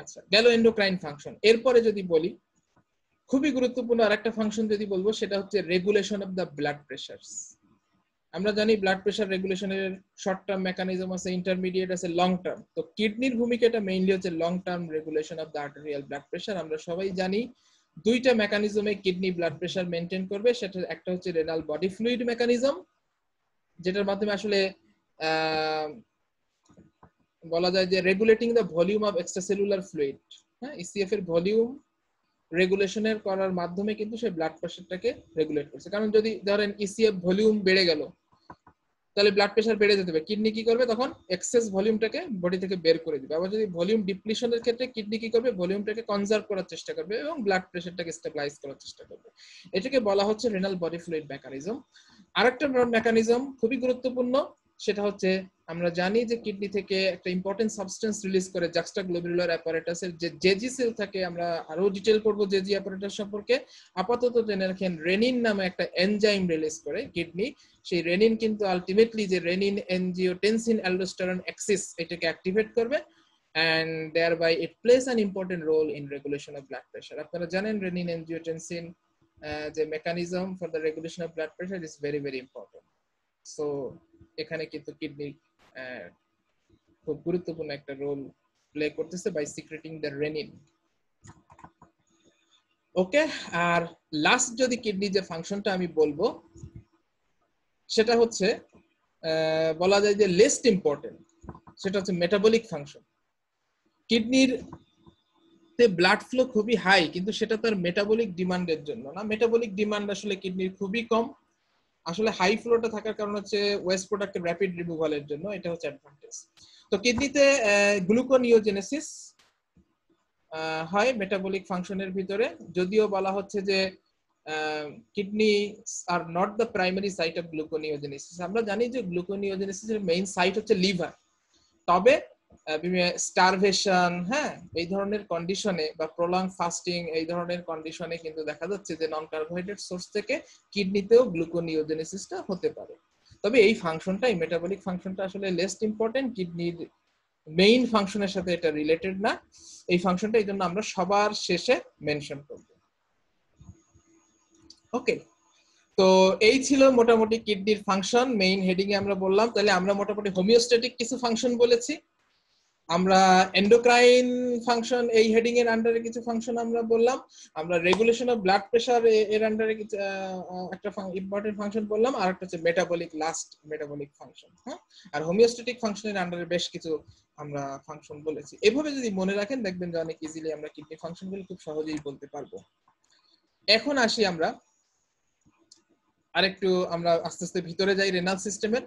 আচ্ছা, গেল এন্ডোক্রাইন ফাংশন। এরপরে যদি বলি, খুবই গুরুত্বপূর্ণ আরেকটা ফাংশন যদি বলবো, সেটা হচ্ছে regulation of the blood pressures. আমরা জানি ব্লাড প্রেশার রেগুলেশনের শর্ট টার্ম মেকানিজম আছে, ইন্টারমিডিয়েট আছে, লং টার্ম। তো কিডনির ভূমিকাটা মেইনলি হচ্ছে long term regulation of the arterial blood pressure. আমরা সবাই জানি দুইটা মেকানিজমে কিডনি ব্লাড প্রেশার মেনটেন করবে, সেটা একটা হচ্ছে রেনাল বডি ফ্লুইড মেকানিজম, যেটার মাধ্যমে আসলে বলা যায় যে regulating the volume of extracellular fluid. হ্যাঁ, ইসিএফ এর ভলিউম রেগুলেশনের করার মাধ্যমে কিন্তু সেই ব্লাড প্রেশারটাকে রেগুলেট করছে। কারণ যদি ধরেন ইসিএফ ভলিউম বেড়ে গেল, তাহলে ব্লাড প্রেশার বেড়ে যেতে হবে। কিডনি কি করবে তখন? এক্সেস ভলিউমটাকে বডি থেকে বের করে দিবে। আবার যদি ভলিউম ডিপ্লিশনের ক্ষেত্রে কিডনি কি করবে? ভলিউমটাকে কনজার্ভ করার চেষ্টা করবে এবং ব্লাড প্রেশারটাকে স্টেবিলাইজ করার চেষ্টা করবে। এটাকে বলা হচ্ছে রেনাল বডি ফ্লুইড মেকানিজম। আরেকটা মেকানিজম খুবই গুরুত্বপূর্ণ, সেটা হচ্ছে আমরা জানি যে কিডনি থেকে একটা ইম্পর্টেন্ট সাবস্টেন্স রিলিজ করে জাক্সটাগ্লোমেরুলার অ্যাপারেটাসের যে জেজি সেল থাকে, আমরা আরো ডিটেল পড়বো জেজি অ্যাপারেটাস সম্পর্কে। আপাতত জেনে রাখেন রেনিন নামে একটা এনজাইম রিলিজ করে কিডনি। সেই রেনিন কিন্তু আলটিমেটলি যে রেনিন এনজিওটেনসিন অ্যালডোস্টেরন অ্যাক্সিস এটাকে অ্যাক্টিভেট করবে, and thereby it plays an important role in regulation of blood pressure. আপনারা জানেন রেনিন এনজিওটেনসিন যে mechanism for the regulation of blood pressure is very very important. So এখানে কিন্তু kidney খুব গুরুত্বপূর্ণ একটা রোল প্লে করতেছে by secreting the renin. Okay, আর লাস্ট যদি কিডনি যে ফাংশনটা আমি বলবো সেটা হচ্ছে বলা যায় যে লেস্ট ইম্পর্টেন্ট, সেটা হচ্ছে মেটাবলিক ফাংশন। কিডনির ব্লাড ফ্লো খুবই হাই, কিন্তু সেটা তার মেটাবলিক ডিমান্ডের জন্য না। মেটাবলিক ডিমান্ড আসলে কিডনির খুবই কম, আসলে হাই ফ্লোটা থাকার কারণ হচ্ছে ওয়েস্ট প্রোডাক্টের র্যাপিড রিমুভালের জন্য, এটা হচ্ছে অ্যাডভান্টেজ। তো কিডনিতে গ্লুকোনিওজেনেসিস হয় মেটাবলিক ফাংশনের ভিতরে, যদিও বলা হচ্ছে যে kidney are not the primary site of gluconeogenesis. আমরা জানি যে গ্লুকোনিওজেনেসিসের মেইন সাইট হচ্ছে লিভার, তবে স্টারভেশন, হ্যাঁ, এই ধরনের কন্ডিশনে বা প্রলং ফাস্টিং এই ধরনের কন্ডিশনে কিন্তু দেখা যাচ্ছে যে নন কার্বোহাইড্রেট সোর্স থেকে কিডনিতেও গ্লুকোনিওজেনেসিসটা হতে পারে। তবে এই ফাংশনটা, এই মেটাবলিক ফাংশনটা আসলে লেস্ট ইম্পর্টেন্ট, কিডনির মেইন ফাংশনের সাথে এটা রিলেটেড না। এই ফাংশনটা এই জন্য আমরা সবার শেষে মেনশন করব। ওকে, তো এই ছিল মোটামুটি কিডনির ফাংশন মেইন হেডিং এ আমরা বললাম। তাহলে আমরা মোটামুটি হোমিওস্ট্যাটিক কিছু ফাংশন বলেছি, আমরা এন্ডোক্রাইন ফাংশন এই হেডিং এর আন্ডারে কিছু ফাংশন আমরা বললাম, আমরা রেগুলেশন অফ ব্লাড প্রেশার এর আন্ডারে কিছু একটা ইম্পর্টেন্ট ফাংশন বললাম, আর একটা হচ্ছে মেটাবলিক, লাস্ট মেটাবলিক ফাংশন। হ্যাঁ, আর হোমিওস্ট্যাটিক ফাংশনের আন্ডারে বেশ কিছু আমরা ফাংশন বলেছি। এভাবে যদি মনে রাখেন দেখবেন যে অনেক ইজিলি আমরা কিডনি ফাংশনগুলো খুব সহজেই বলতে পারবো। এখন আসি আমরা আরেকটু আমরা আস্তে আস্তে ভিতরে যাই রেনাল সিস্টেমের।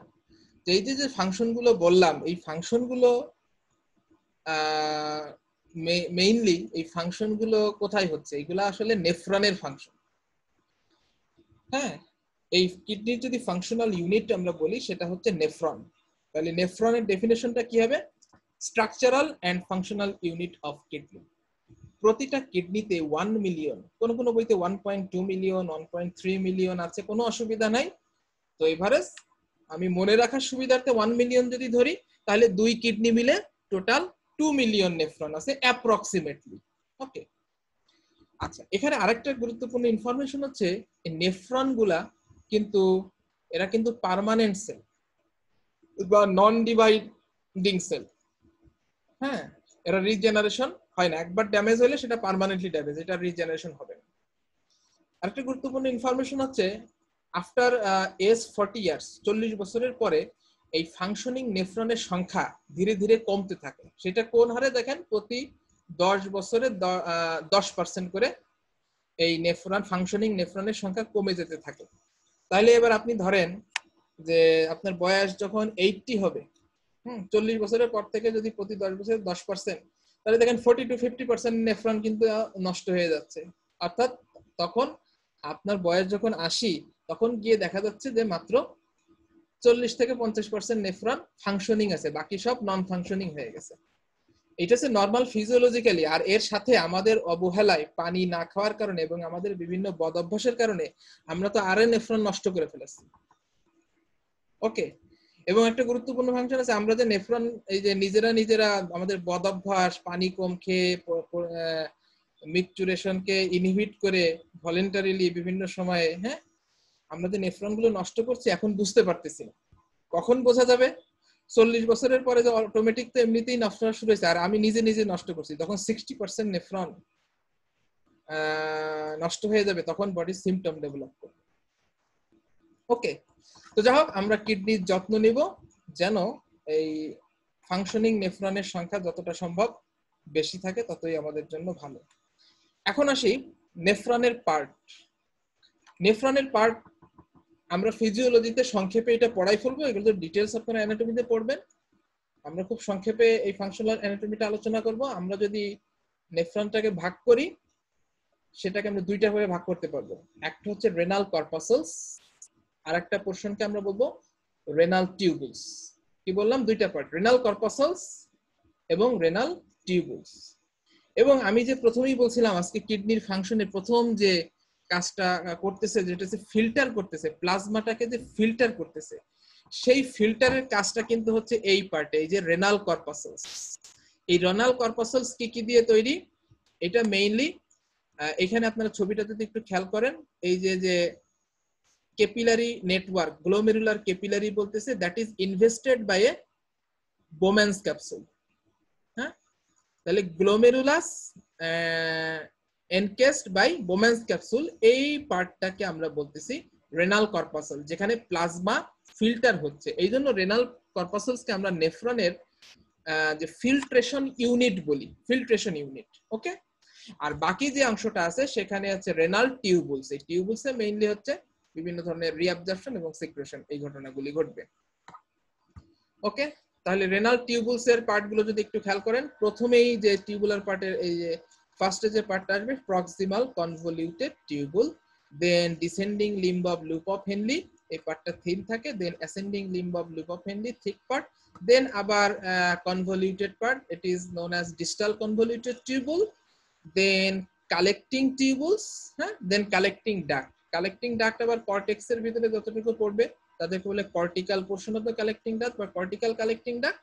এই যে ফাংশনগুলো বললাম, এই ফাংশনগুলো মেইনলি এই ফাংশনগুলো কোথায় হচ্ছে? এগুলো আসলে নেফ্রনের ফাংশন। হ্যাঁ, এই কিডনির যদি ফাংশনাল ইউনিট আমরা বলি সেটা হচ্ছে নেফ্রন। তাহলে নেফ্রনের ডেফিনেশনটা কি হবে? Structural and functional unit of kidney. প্রতিটা কিডনিতে 1 মিলিয়ন, কোন কোন বইতে 1.2 মিলিয়ন, 1.3 মিলিয়ন আছে, কোনো অসুবিধা নাই। তো এভারেজ আমি মনে রাখার সুবিধার্থে 1 মিলিয়ন যদি ধরি, তাহলে দুই কিডনি মিলে টোটাল 2 মিলিয়ন নেফ্রন আছে অ্যাপ্রক্সিমেটলি। ওকে, আচ্ছা, এখানে আরেকটা গুরুত্বপূর্ণ ইনফরমেশন হচ্ছে এই নেফ্রন গুলা কিন্তু এরা কিন্তু পার্মানেন্ট সেল বা নন ডিভাইডিং সেল। হ্যাঁ, এরা রিজেনারেশন হয় না, একবার ড্যামেজ হলে সেটা পার্মানেন্টলি ড্যামেজ, এটা রিজেনারেশন হবে না। আরেকটা গুরুত্বপূর্ণ ইনফরমেশন হচ্ছে আফটার এজ 40 ইয়ার্স, 40 বছরের পরে এই ফাংশনিং নেফ্রনের সংখ্যা ধীরে ধীরে কমতে থাকে। সেটা কোন হারে দেখেন, প্রতি 10 বছরে 10% করে এই নেফ্রন, ফাংশনিং নেফ্রনের সংখ্যা কমে যেতে থাকে। তাহলে এবার আপনি ধরেন যে আপনার বয়স যখন 80 হবে, 40 বছরের পর থেকে যদি প্রতি 10 বছরে 10%, তাহলে দেখেন 40 to 50% নেফ্রন কিন্তু নষ্ট হয়ে যাচ্ছে। অর্থাৎ তখন আপনার বয়স যখন 80, তখন গিয়ে দেখা যাচ্ছে যে মাত্র 40 থেকে 50% নেফ্রন ফাংশনিং আছে, বাকি সব নন ফাংশনিং হয়ে গেছে। এটা হচ্ছে নর্মাল ফিজিওলজিক্যালি। আর এর সাথে আমাদের অবহেলায়, পানি না খাওয়ার কারণে এবং আমাদের বিভিন্ন বদ অভ্যাসের কারণে আমরা তো আরএন নেফ্রন নষ্ট করে ফেলেছি। ওকে, এবং একটা গুরুত্বপূর্ণ ফাংশন আছে, আমরা যে নেফ্রন এই যে নিজেরা আমাদের বদ অভ্যাস, পানি কম খেয়ে, মিকচুরেশনকে ইনহিবিট করে ভলেন্টারিলি বিভিন্ন সময়ে, হ্যাঁ, আমরা যে নেফ্রন গুলো নষ্ট করছি এখন বুঝতে পারতেছি না। কখন বোঝা যাবে? 40 বছরের পরে যে অটোমেটিক তো এমনিতেই নষ্ট হওয়া শুরু হয়েছে, আর আমি নিজে নষ্ট করছি, তখন 60% নেফ্রন নষ্ট হয়ে যাবে, তখন বডির সিমটম ডেভেলপ করবে। ওকে, তো যাই হোক, আমরা কিডনির যত্ন নিব যেন এই ফাংশনিং নেফ্রনের সংখ্যা যতটা সম্ভব বেশি থাকে, ততই আমাদের জন্য ভালো। এখন আসি নেফ্রনের পার্ট। নেফ্রনের পার্ট আমরা ফিজিওলজিতে সংক্ষেপে এটা পড়াই ফেলবো, এগুলো ডিটেইলস আপনারা অ্যানাটমিতে পড়বেন। আমরা খুব সংক্ষেপে এই ফাংশনাল অ্যানাটমিটা আলোচনা করব। আমরা যদি নেফ্রনটাকে ভাগ করি, সেটাকে আমরা দুইটা ভাবে ভাগ করতে পারবো। একটা হচ্ছে রেনাল কর্পাসেলস, আরেকটা পোরশনকে আমরা বলবো রেনাল টিউবুলস। কি বললাম? দুইটা পার্ট, রেনাল কর্পাসলস এবং রেনাল টিউবুলস। এবং আমি যে প্রথমেই বলছিলাম আজকে কিডনির ফাংশনের প্রথম যে কাজটা করতেছে, যেটা হচ্ছে ফিল্টার করতেছে, প্লাজমাটাকে যে ফিল্টার করতেছে, সেই ফিল্টারের কাজটা কিন্তু হচ্ছে এই পার্টে, এই যে রেনাল কর্পাসলস। এই রেনাল কর্পাসলস কি দিয়ে তৈরি? এটা মেইনলি এখানে আপনারা ছবিটা যদি একটু খেয়াল করেন, এই যে ক্যাপিলারি নেটওয়ার্ক, গ্লোমেরুলার ক্যাপিলারি বলতেছে, that is invested by a Bowman's capsule. হ্যাঁ, তাহলে glomerulus encased by Bowman's capsule, এই পার্টটাকে আমরা বলতেছি রেনাল কর্পাসল, যেখানে প্লাজমা ফিল্টার হচ্ছে। এই জন্য রেনাল কর্পাসলসকে আমরা নেফ্রনের যে ফিল্ট্রেশন ইউনিট বলি, ফিল্ট্রেশন ইউনিট। ওকে, আর বাকি যে অংশটা আছে সেখানে হচ্ছে রেনাল টিউবুলস। এই টিউবুলসে মেইনলি হচ্ছে বিভিন্ন ধরনের রিঅ্যাবজর্পশন এবং সিক্রেশন, এই ঘটনাগুলি ঘটবে। ওকে, তাহলে রেনাল টিউবুলস এর পার্টগুলো যদি একটু খেয়াল করেন, প্রথমেই যে টিউবুলার পার্টের এই যে ফার্স্টে যে পার্টটা আসবে, proximal convoluted tubule, then descending limb of loop of Henle, এই পার্টটা থিন থাকে, then ascending limb of loop of Henle, thick part, then আবার convoluted part, it is known as distal convoluted tubule, then collecting tubules, হ্যাঁ, then collecting duct. Collecting duct আবার কর্টেক্সের ভিতরে যতটুকু পড়বে তাদেরকে বলে cortical portion of the collecting duct বা কর্টিক্যাল কালেক্টিং ডাক্ট,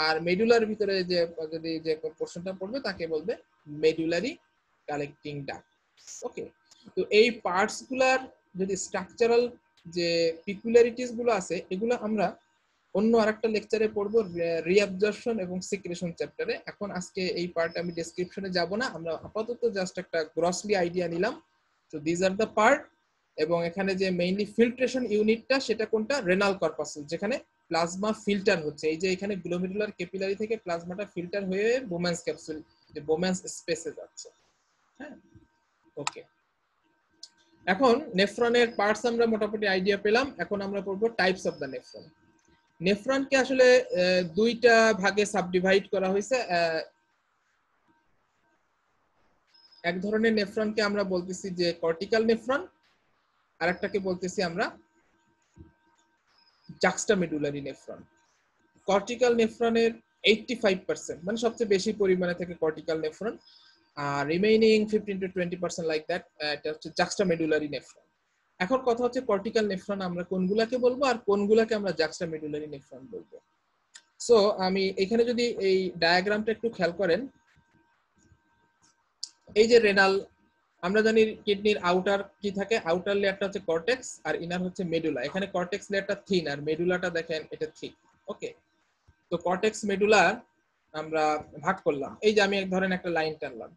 আর মেডুলার ভিতরে যে যদি যে পোর্শনটা পড়বে তাকে বলবে মেডুলারি কালেক্টিং ডাক্ট। ওকে, তো এই পার্টস গুলার যদি স্ট্রাকচারাল যে পিকুলারিটিস গুলো আছে, এগুলো আমরা অন্য আরেকটা লেকচারে পড়বো, রিঅ্যাবজর্পশন এবং সিক্রেশন চ্যাপ্টারে। এখন আজকে এই পার্ট আমি ডেসক্রিপশনে যাব না, আমরা আপাতত জাস্ট একটা গ্রসলি আইডিয়া নিলাম। তো দিস আর দ্য পার্ট। এবং এখানে যে মেইনলি ফিল্ট্রেশন ইউনিটটা, সেটা কোনটা? রেনাল কর্পাসল, যেখানে প্লাজমা ফিল্টার হচ্ছে। এই যে এখানে গ্লোমেরুলার ক্যাপিলারি থেকে প্লাজমাটা ফিল্টার হয়ে বোম্যান্স ক্যাপসুল, যে বোম্যান্স স্পেসে যাচ্ছে। হ্যাঁ, ওকে। এখন নেফ্রনের পার্টস আমরা মোটামুটি আইডিয়া পেলাম। এখন আমরা পড়বো টাইপস অফ দ্য নেফ্রন। নেফ্রনকে আসলে দুইটা ভাগে সাবডিভাইড করা হয়েছে। এক ধরনের নেফ্রনকে আমরা বলতেছি যে কর্টিক্যাল নেফ্রন, আর একটাকে বলতেছি আমরা জাক্সটামেডুলারি নেফ্রন। কর্টিক্যাল নেফ্রনের 85% মানে সবচেয়ে বেশি পরিমাণে থাকে কর্টিক্যাল নেফ্রন, আর রিমেইনিং 15 to 20% লাইক দ্যাট এটা হচ্ছে জাক্সটামেডুলারি নেফ্রন। এখন কথা হচ্ছে কর্টিক্যাল নেফ্রন আমরা কোনগুলাকে বলবো আর কোনগুলাকে আমরা জাক্সটামেডুলারি নেফ্রন বলবো। সো আমি এখানে যদি এই ডায়াগ্রামটা একটু খেয়াল করেন, এই যে রেনাল, আমরা জানি কিডনির আউটার কি থাকে, আউটার লেয়ারটা হচ্ছে কর্টেক্স আর ইনার হচ্ছে মেডুলা। এখানে কর্টেক্স লেয়ারটা থিন আর মেডুলাটা দেখেন এটা থিক। ওকে, তো কর্টেক্স মেডুলা আমরা ভাগ করলাম। এই যে আমি ধরেন একটা লাইন টানলাম,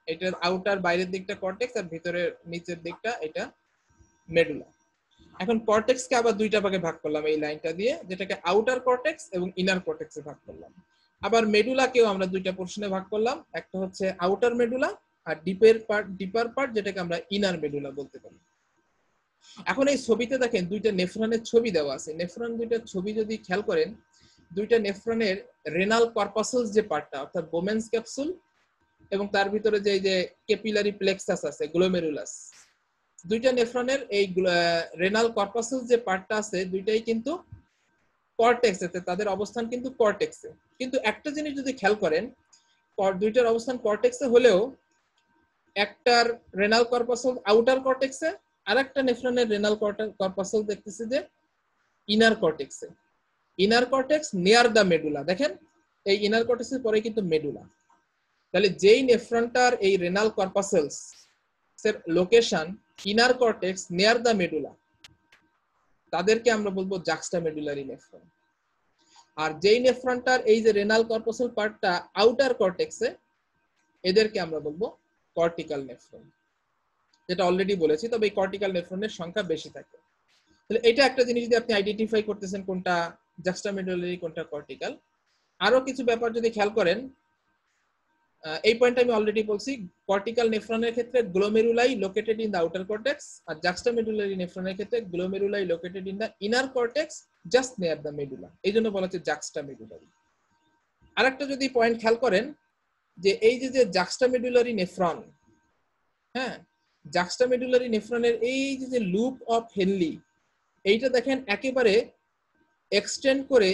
এটার আউটার বাইরের দিকটা কর্টেক্স আর ভিতরের নিচের দিকটা এটা মেডুলা। এখন কর্টেক্সকে আবার দুইটা ভাগে ভাগ করলাম এই লাইনটা দিয়ে, যেটাকে আউটার কর্টেক্স এবং ইনার কর্টেক্সে ভাগ করলাম। আবার মেডুলাকেও আমরা দুইটা পোর্শনে ভাগ করলাম, একটা হচ্ছে আউটার মেডুলা আর ডিপার পার্ট যেটাকে আমরা ইনার মেডুলা বলতে পারি। এখন এই ছবিতে দেখেন দুইটা নেফ্রনের ছবি দেওয়া আছে। নেফ্রন দুইটা ছবি যদি খেয়াল করেন, দুইটা নেফ্রনের রেনাল কর্পাসলস যে পার্টটা অর্থাৎ বোমেন্স ক্যাপসুল এবং তার ভিতরে যে ক্যাপিলারি প্লেক্সাস আছে গ্লোমেরুলাস, দুইটা নেফ্রনের এই রেনাল কর্পাসলস যে পার্টটা আছে দুইটাই কিন্তু কর্টেক্সে, তাদের অবস্থান কিন্তু কর্টেক্সে। কিন্তু একটা জিনিস যদি খেয়াল করেন, দুইটার অবস্থান কর্টেক্সে হলেও একটার রেনাল কর্পাসল আউটার কর্টেক্সে, আর একটা নেফ্রনের রেনাল কর্পাসল দেখতেছি যে ইনার কর্টেক্সে। Inner cortex near the medulla, দেখেন এই ইনার কর্টেক্সের পরে কিন্তু মেডুলা। তাহলে যেই নেফ্রনটার এই রেনাল কর্পাসলস এর location inner cortex near the medulla, তাদেরকে আমরা বলবো জাক্সটামেডুলারি নেফ্রন। আর যেই নেফ্রনটার এই যে রেনাল কর্পাসল পার্টটা আউটার কর্টেক্সে, এদেরকে আমরা বলবো কর্টিক্যাল নেফ্রন, যেটা অলরেডি বলেছি। তবে এই কর্টিক্যাল নেফ্রনের সংখ্যা বেশি থাকে। তাহলে এটা একটা জিনিস যদি আপনি আইডেন্টিফাই করতেছেন কোনটা জাক্সটামেডুলারি কোনটা কর্টিক্যাল। আরো কিছু ব্যাপার যদি খেয়াল করেন, এই পয়েন্ট আমি অলরেডি বলছি, কর্টিক্যাল নেফ্রনের ক্ষেত্রে glomeruli located in the outer cortex, আর জাক্সটামেডুলারি নেফ্রনের ক্ষেত্রে glomeruli located in the inner cortex just near the medulla, এই জন্য বলা হচ্ছে জাক্সটামেডুলারি। আরেকটা যদি পয়েন্ট খেয়াল করেন, যে এই যে জাক্সটামেডুলারি নেফ্রন, হ্যাঁ, জাক্সটামেডুলারি নেফ্রনের এই যে লুপ অফ হেনলি, এইটা দেখেন একেবারে এক্সটেন্ড করে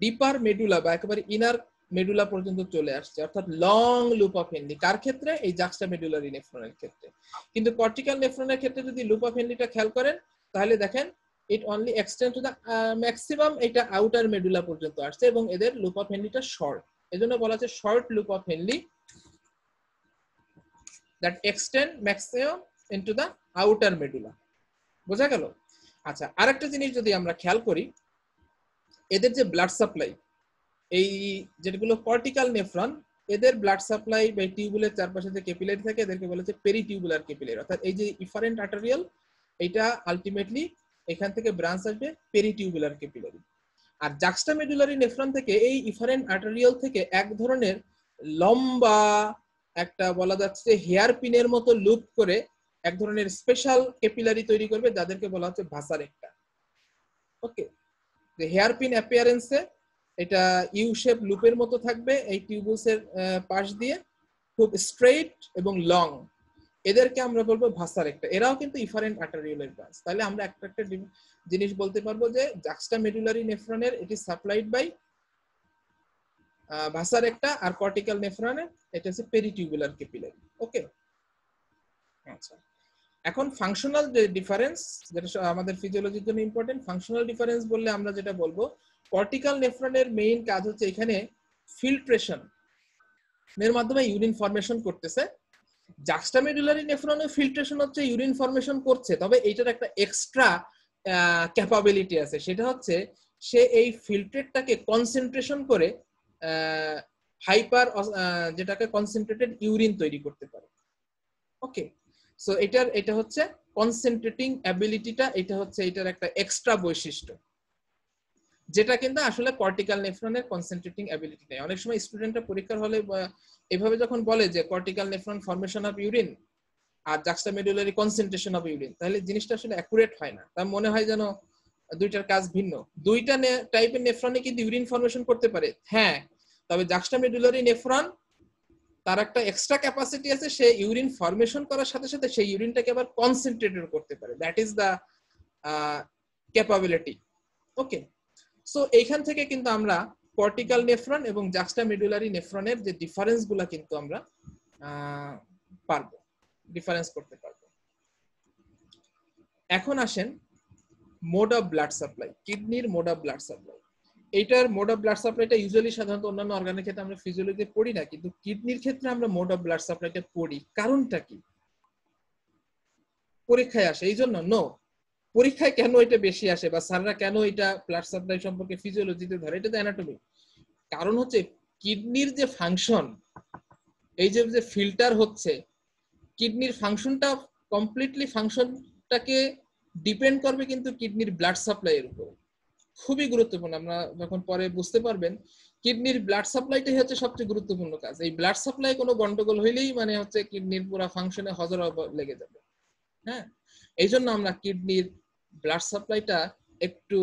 ডিপার মেডুলা বা একেবারে ইনার মেডুলা পর্যন্ত চলে আসছে, অর্থাৎ লং লুপ অফ হেনরি। কার ক্ষেত্রে? এই জাক্সটা মেডুলারি নেফ্রনের ক্ষেত্রে। কিন্তু কর্টিক্যাল নেফ্রনের ক্ষেত্রে যদি লুপ অফ হেনরিটা খেয়াল করেন তাহলে দেখেন ইট only extend to the maximum, এটা আউটার মেডুলা পর্যন্ত আসছে এবং এদের লুপ অফ হেনরিটা শর্ট। এজন্য বলা হচ্ছে short loop of Henry that extend maximum into the outer medulla. বোঝা গেল? আচ্ছা, আরেকটা জিনিস যদি আমরা খেয়াল করি, এদের যে ব্লাড সাপ্লাই, এই যেগুলো কর্টিক্যাল নেফ্রন, এদের ব্লাড সাপ্লাই বা টিউবুলের চারপাশে যে ক্যাপিলারি থাকে এদেরকে বলা হচ্ছে পেরিটিউবুলার ক্যাপিলারি, অর্থাৎ এই যে ইফারেন্ট আর্টেরিয়াল এটা আলটিমেটলি এখান থেকে ব্রাঞ্চ আসবে পেরিটিউবুলার ক্যাপিলারি। আর জাক্সটামেডুলারি নেফ্রন থেকে এই ইফারেন্ট আর্টেরিয়াল থেকে এক ধরনের লম্বা একটা বলা যাচ্ছে হেয়ার পিনের মতো লুপ করে এক ধরনের স্পেশাল ক্যাপিলারি তৈরি করবে যাদেরকে বলা হচ্ছে ভাসারেক্টা। ওকে, যে হেয়ার পিন অ্যাপিয়ারেন্সে এটা ইউ শেপ লুপের মতো থাকবে এই টিউবুলসের পাশ দিয়ে, খুব স্ট্রেইট এবং লং, এদেরকে আমরা বলবো ভাসারেক্টা। এরাও কিন্তু ইফারেন্ট আর্টেরিওলের ব্রাঞ্চ। তাহলে আমরা একটা জিনিস বলতে পারবো যে জাক্সটামেডুলারি নেফ্রনের এটি সাপ্লাইড বাই ভাসারেক্টা, আর কর্টিক্যাল নেফ্রনের এটা হচ্ছে পেরিটিউবুলার ক্যাপিলারি। ওকে, আচ্ছা, এখন ফাংশনাল যে ডিফারেন্স, যেটা আমাদের ফিজিওলজির জন্য ইম্পর্টেন্ট, ফাংশনাল ডিফারেন্স বললে আমরা যেটা বলবো, কর্টিক্যাল নেফ্রনের মেইন কাজ হচ্ছে এখানে ফিল্ট্রেশন এর মাধ্যমে ইউরিন ফর্মেশন করতেছে। জাক্সটামেডুলারি নেফ্রনে ফিল্ট্রেশন হচ্ছে ইউরিন ফর্মেশন করছে, তবে এইটার একটা এক্সট্রা ক্যাপাবিলিটি আছে, সেটা হচ্ছে সে এই ফিল্ট্রেটটাকে কনসেন্ট্রেশন করে হাইপার যেটাকে কনসেন্ট্রেটেড ইউরিন তৈরি করতে পারে। ওকে, সো এটা হচ্ছে কনসেন্ট্রেটিং অ্যাবিলিটিটা, এটা হচ্ছে এটার একটা এক্সট্রা বৈশিষ্ট্য, যেটা কিন্তু আসলে কর্টিক্যাল নেফ্রনের কনসেন্ট্রেটিং অ্যাবিলিটি নেই। অনেক সময় স্টুডেন্টরা পরীক্ষার হলে এভাবে যখন বলে যে cortical nephron formation of urine আর জাক্সটামেডুলারি কনসেন্ট্রেশন অফ ইউরিন, তাহলে জিনিসটা আসলে অ্যাকুরেট হয় না, তার মনে হয় যেন দুইটার কাজ ভিন্ন। দুইটা টাইপের নেফ্রনে কিন্তু ইউরিন ফর্মেশন করতে পারে, হ্যাঁ, তবে জাক্সটামেডুলারি নেফ্রন তার একটা এক্সট্রা ক্যাপাসিটি আছে, সে ইউরিন ফর্মেশন করার সাথে সাথে সেই ইউরিনটাকে আবার কনসেন্ট্রেটেড করতে পারে, that is the capability. Okay, so এইখান থেকে কিন্তু আমরা কর্টিক্যাল নেফ্রন এবং জাক্সটামেডুলারি নেফ্রনের যে ডিফারেন্স গুলা কিন্তু আমরা পারবো, ডিফারেন্স করতে পারবো। এখন আসেন মোড অফ ব্লাড সাপ্লাই, কিডনির মোড অফ ব্লাড সাপ্লাই। এইটার মোড অফ ব্লাড সাপ্লাইটা ইউজুয়ালি সাধারণত অন্যান্য অর্গানের ক্ষেত্রে আমরা ফিজিওলজিতে পড়ি না, কিন্তু কিডনির ক্ষেত্রে আমরা মোড অফ ব্লাড সাপ্লাইটা পড়ি। কারণটা কি? পরীক্ষায় আসে এই জন্য? নো, পরীক্ষায় কেন এটা বেশি আসে বা স্যাররা কেন এটা ব্লাড সাপ্লাই সম্পর্কে ফিজিওলজিতে ধরে, এটা তো অ্যানাটমি। কারণ হচ্ছে কিডনির যে ফাংশন, এই যে ফিল্টার হচ্ছে, কিডনির ফাংশনটা কমপ্লিটলি ফাংশনটাকে ডিপেন্ড করবে কিন্তু কিডনির ব্লাড সাপ্লাই এর উপর। খুবই গুরুত্বপূর্ণ, আমরা যখন পরে বুঝতে পারবেন কিডনির ব্লাড সাপ্লাইটাই হচ্ছে সবচেয়ে গুরুত্বপূর্ণ কাজ। এই ব্লাড সাপ্লাই কোনো গন্ডগোল হইলেই মানে হচ্ছে কিডনির পুরো ফাংশনে হজর লেগে যাবে। হ্যাঁ, এই জন্য আমরা কিডনির ব্লাড সাপ্লাইটা একটু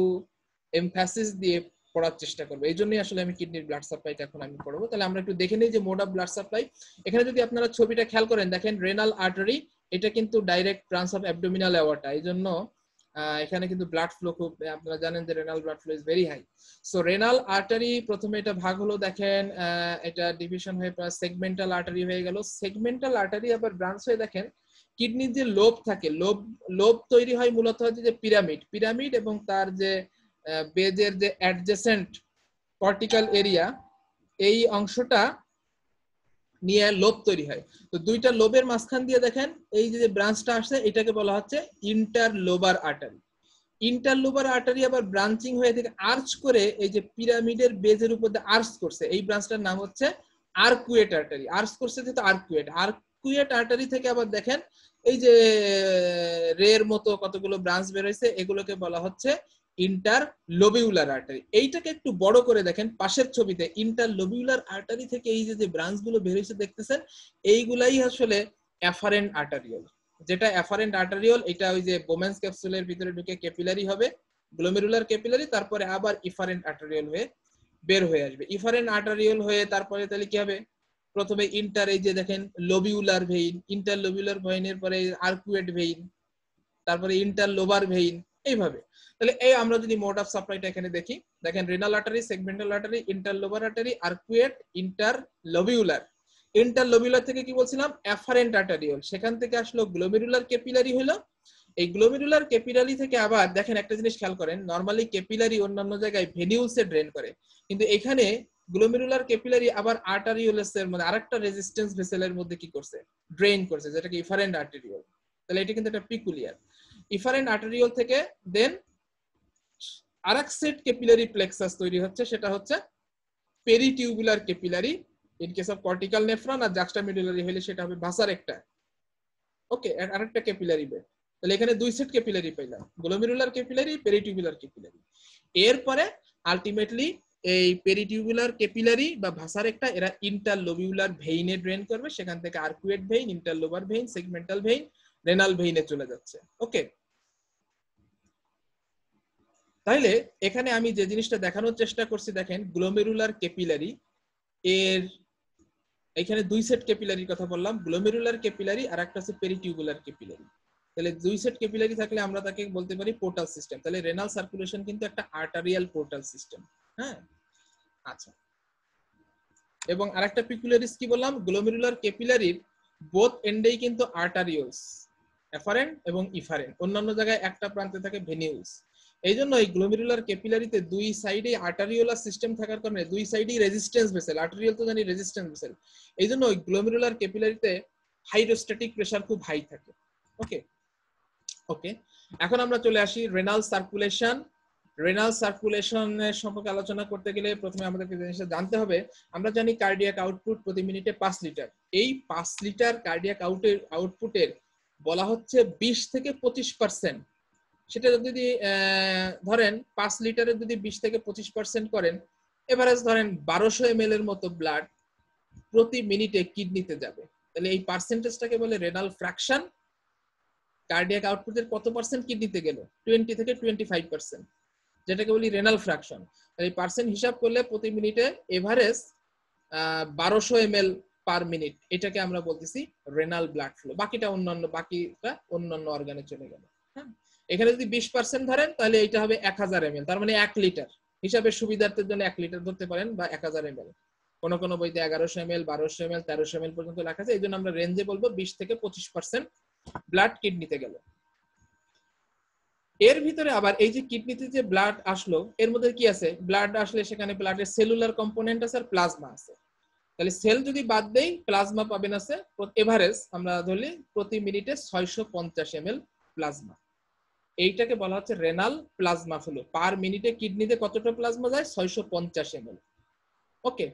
এমফাসিস দিয়ে পড়ার চেষ্টা করবো। এই জন্যই আসলে আমি কিডনির ব্লাড সাপ্লাইটা এখন আমি পড়বো। তাহলে আমরা একটু দেখে নিই যে মোড অফ ব্লাড সাপ্লাই। এখানে যদি আপনারা ছবিটা খেয়াল করেন, দেখেন রেনাল আর্টারি, এটা কিন্তু direct branch of abdominal aorta, এই জন্য এখানে কিন্তু ব্লাড ফ্লো খুব, আপনারা জানেন যে renal blood flow is very high. So renal artery প্রথমে এটা ভাগ হলো, দেখেন এটা ডিভিশন হয়ে সেগমেন্টাল আর্টারি হয়ে গেল। সেগমেন্টাল আর্টারি আবার ব্রাঞ্চ হয়ে দেখেন কিডনির যে লোব থাকে, লোব তৈরি হয় মূলত হচ্ছে যে পিরামিড এবং তার যে বেজের যে অ্যাডজেসেন্ট কর্টিক্যাল এরিয়া, এই অংশটা নিয়ে লোব তৈরি হয়। তো দুইটা লোবের মাঝখান দিয়ে দেখেন এই যে ব্রাঞ্চটা আসছে, এটাকে বলা হচ্ছে ইন্টারলোবার আর্টারি। ইন্টারলোবার আর্টারি আবার ব্রাঞ্চিং হয়ে থেকে আর্চ করে এই যে পিরামিডের বেজের উপর দিয়ে আর্চ করছে, এই ব্রাঞ্চটার নাম হচ্ছে আর্কুয়েট আর্টারি। আর্চ করছে যেহেতু আর্কুয়েট আর্টারি থেকে আবার দেখেন এই যে রের মতো কতগুলো ব্রাঞ্চ বের হয়েছে, এগুলোকে বলা হচ্ছে ইন্টারলোবিউলার আর্টারি। এইটাকে একটু বড় করে দেখেন পাশের ছবিতে, ইন্টারলোবিউলার আর্টারি থেকে এই যে ব্রাঞ্চ গুলো বের হয়েছে দেখতেছেন, এইগুলাই আসলে এফারেন্ট আর্টারিওল। যেটা এফারেন্ট আর্টারিওল, এটা ওই যে বোমেন্স ক্যাপসুলের ভিতরে ঢুকে ক্যাপিলারি হবে, গ্লোমেরুলার ক্যাপিলারি, তারপরে আবার ইফারেন্ট আর্টারিওল হয়ে বের হয়ে আসবে। ইফারেন্ট আর্টারিওল হয়ে তারপরে তাহলে কি হবে, প্রথমে ইন্টার, এই যে দেখেন লোবিউলার ভেইন, ইন্টারলোবিউলার ভেইনের পরে আর্কুয়েট ভেইন, তারপরে ইন্টারলোবার ভেইন, এইভাবে। তাহলে এই আমরা যদি মোড অফ সাপ্লাইটা এখানে দেখি, দেখেন renal artery, segmental artery, interlobar artery, arcuate, interlobular. Interlobular থেকে কি বলছিলাম, এফারেন্ট আর্টারিওল, সেখান থেকে আসলো গ্লোমেরুলার ক্যাপিলারি হলো। এই গ্লোমেরুলার ক্যাপিলারি থেকে আবার দেখেন একটা জিনিস খেয়াল করেন, নরমালি ক্যাপিলারি অন্যান্য জায়গায় ভেনিউলসে ড্রেন করে, কিন্তু এখানে গ্লোমেরুলার ক্যাপিলারি আবার আর্টারিওলসের মানে আরেকটা রেজিস্ট্যান্স ভেসেলের মধ্যে কি করছে, ড্রেন করছে, যেটাকে ইফারেন্ট আর্টারিওল। তাহলে এটা কিন্তু একটা পিকুলিয়ার। ইফারেন্ট আর্টারিওল থেকে দেন আরেক সেট ক্যাপিলারি প্লেক্সাস তৈরি হচ্ছে, সেটা হচ্ছে peritubular capillary. In case of cortical nephron আর জাক্সটামিডুলারি হলে সেটা হবে ভাসার একটা, ওকে, আরেকটা ক্যাপিলারি বেড। তাহলে এখানে দুই সেট ক্যাপিলারি পাইলাম, গ্লোমেরুলার ক্যাপিলারি, পেরিটিউবুলার ক্যাপিলারি। এরপরে আলটিমেটলি এই পেরিটিউবুলার ক্যাপিলারি বা ভাসার একটা এরা ইন্টারলোবিউলার ভেইনে ড্রেন করবে, সেখান থেকে arcuate vein, interlobar vein, segmental vein, renal ভেইনে চলে যাচ্ছে, ওকে। তাইলে এখানে আমি যে জিনিসটা দেখানোর চেষ্টা করছি, দেখেন গ্লোমেরুলার ক্যাপিলারি এর এখানে দুই সেট ক্যাপিলারির কথা বললাম, গ্লোমেরুলার ক্যাপিলারি আর একটা হচ্ছে পেরিটিউবুলার ক্যাপিলারি। তাহলে দুই সেট ক্যাপিলারি থাকলে আমরা তাকে বলতে পারি পোর্টাল সিস্টেম। তাহলে রেনাল সার্কুলেশন কিন্তু একটা আর্টারিয়াল পোর্টাল সিস্টেম, হ্যাঁ, আচ্ছা। এবং আরেকটা পিকুলারিস কি বললাম, গ্লোমেরুলার ক্যাপিলারির বোথ এন্ডেই কিন্তু আর্টারিওলস, এফারেন্ট এবং ইফারেন্ট, অন্যান্য জায়গায় একটা প্রান্তে থাকে ভেনিউলস। এই জন্য এই গ্লোমেরুলার ক্যাপিলারিতে দুই সাইডে আর্টারিওলার সিস্টেম থাকার কারণে দুই সাইডেই রেজিস্ট্যান্স ভেসেল, আর্টারিয়াল তো জানি রেজিস্ট্যান্স ভেসেল, এই জন্য ওই গ্লোমেরুলার ক্যাপিলারিতে হাইড্রোস্ট্যাটিক প্রেসার খুব হাই থাকে, ওকে। ওকে, এখন আমরা চলে আসি রেনাল সার্কুলেশন। রেনাল সার্কুলেশনের সম্পর্কে আলোচনা করতে গেলে প্রথমে আমাদেরকে জিনিসটা জানতে হবে, আমরা জানি কার্ডিয়াক আউটপুট প্রতি মিনিটে 5 লিটার। এই 5 লিটার কার্ডিয়াক আউটপুটের বলা হচ্ছে 20 থেকে 25%, সেটা যদি ধরেন 5 লিটারের যদি 20 থেকে 25% করেন, এভারেজ ধরেন 1200 ml এর মতো ব্লাড প্রতি মিনিটে কিডনিতে যাবে। তাহলে এই পার্সেন্টেজটাকে বলে রেনাল ফ্র্যাকশন। কার্ডিয়াক আউটপুটের কত পার্সেন্ট কিডনিতে গেল, 20 থেকে 25%, যেটাকে বলি রেনাল ফ্র্যাকশন। এই পার্সেন্ট হিসাব করলে প্রতি মিনিটে এভারেজ 1200 ml পার মিনিট, এটাকে আমরা বলতেছি রেনাল ব্লাড ফ্লো। বাকিটা অন্যান্য অর্গানে চলে গেল, হ্যাঁ। এখানে যদি 20% ধরেন তাহলে এটা হবে 1000 ml, তার মানে 1 লিটার। হিসাবের সুবিধার্থের জন্য 1 লিটার ধরতে পারেন বা 1000 ml। কোন কোন বইতে 1100 ml, 1200 ml, 1300 ml পর্যন্ত লেখা আছে, এই জন্য আমরা রেঞ্জে বলবো 20 থেকে 25% ব্লাড কিডনিতে গেল। এর ভিতরে আবার এই যে কিডনিতে যে ব্লাড আসলো, এর মধ্যে কি আছে, ব্লাড আসলে সেখানে ব্লাডের সেলুলার কম্পোনেন্ট আছে আর প্লাজমা আছে। তাহলে সেল যদি বাদ দেই, প্লাজমা পাবেন আছে এভারেজ আমরা ধরলি প্রতি মিনিটে 650 ml প্লাজমা। এইটাকে বলা হচ্ছে রেনাল প্লাজমা ফ্লো। পার মিনিটে কিডনিতে কতটা প্লাজমা যায়, 650 ml, ওকে।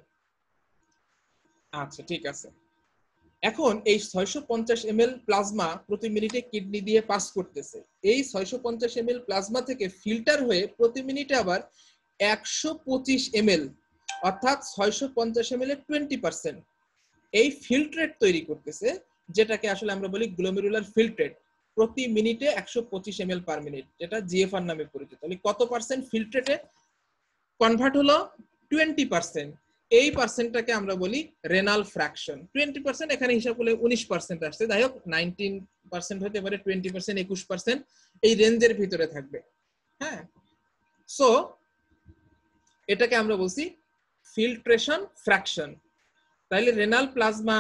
আচ্ছা, ঠিক আছে। এখন এই 650 ml প্লাজমা প্রতি মিনিটে কিডনি দিয়ে পাস করতেছে। এই 650 ml প্লাজমা থেকে ফিল্টার হয়ে প্রতি মিনিটে আবার 125 ml, অর্থাৎ 650 ml এর 20% এই ফিল্ট্রেট তৈরি করতেছে, যেটাকে আসলে আমরা বলি গ্লোমেরুলার ফিল্ট্রেট। প্রতি মিনিটে 125 ml পার মিনিট, যেটা জিএফআর নামে পরিচিত। তাহলে কত পার্সেন্ট ফিল্ট্রেটে কনভার্ট হলো, 20%। এই পার্সেন্টটাকে আমরা বলি রেনাল ফ্র্যাকশন। 20% এখানে হিসাব করলে 19% আসছে, যাই হোক 19% হতে পারে, 20%, 21%, এই রেঞ্জের ভিতরে থাকবে, হ্যাঁ। সো এটাকে আমরা বলছি ফিল্ট্রেশন ফ্র্যাকশন। তাইলে রেনাল প্লাজমা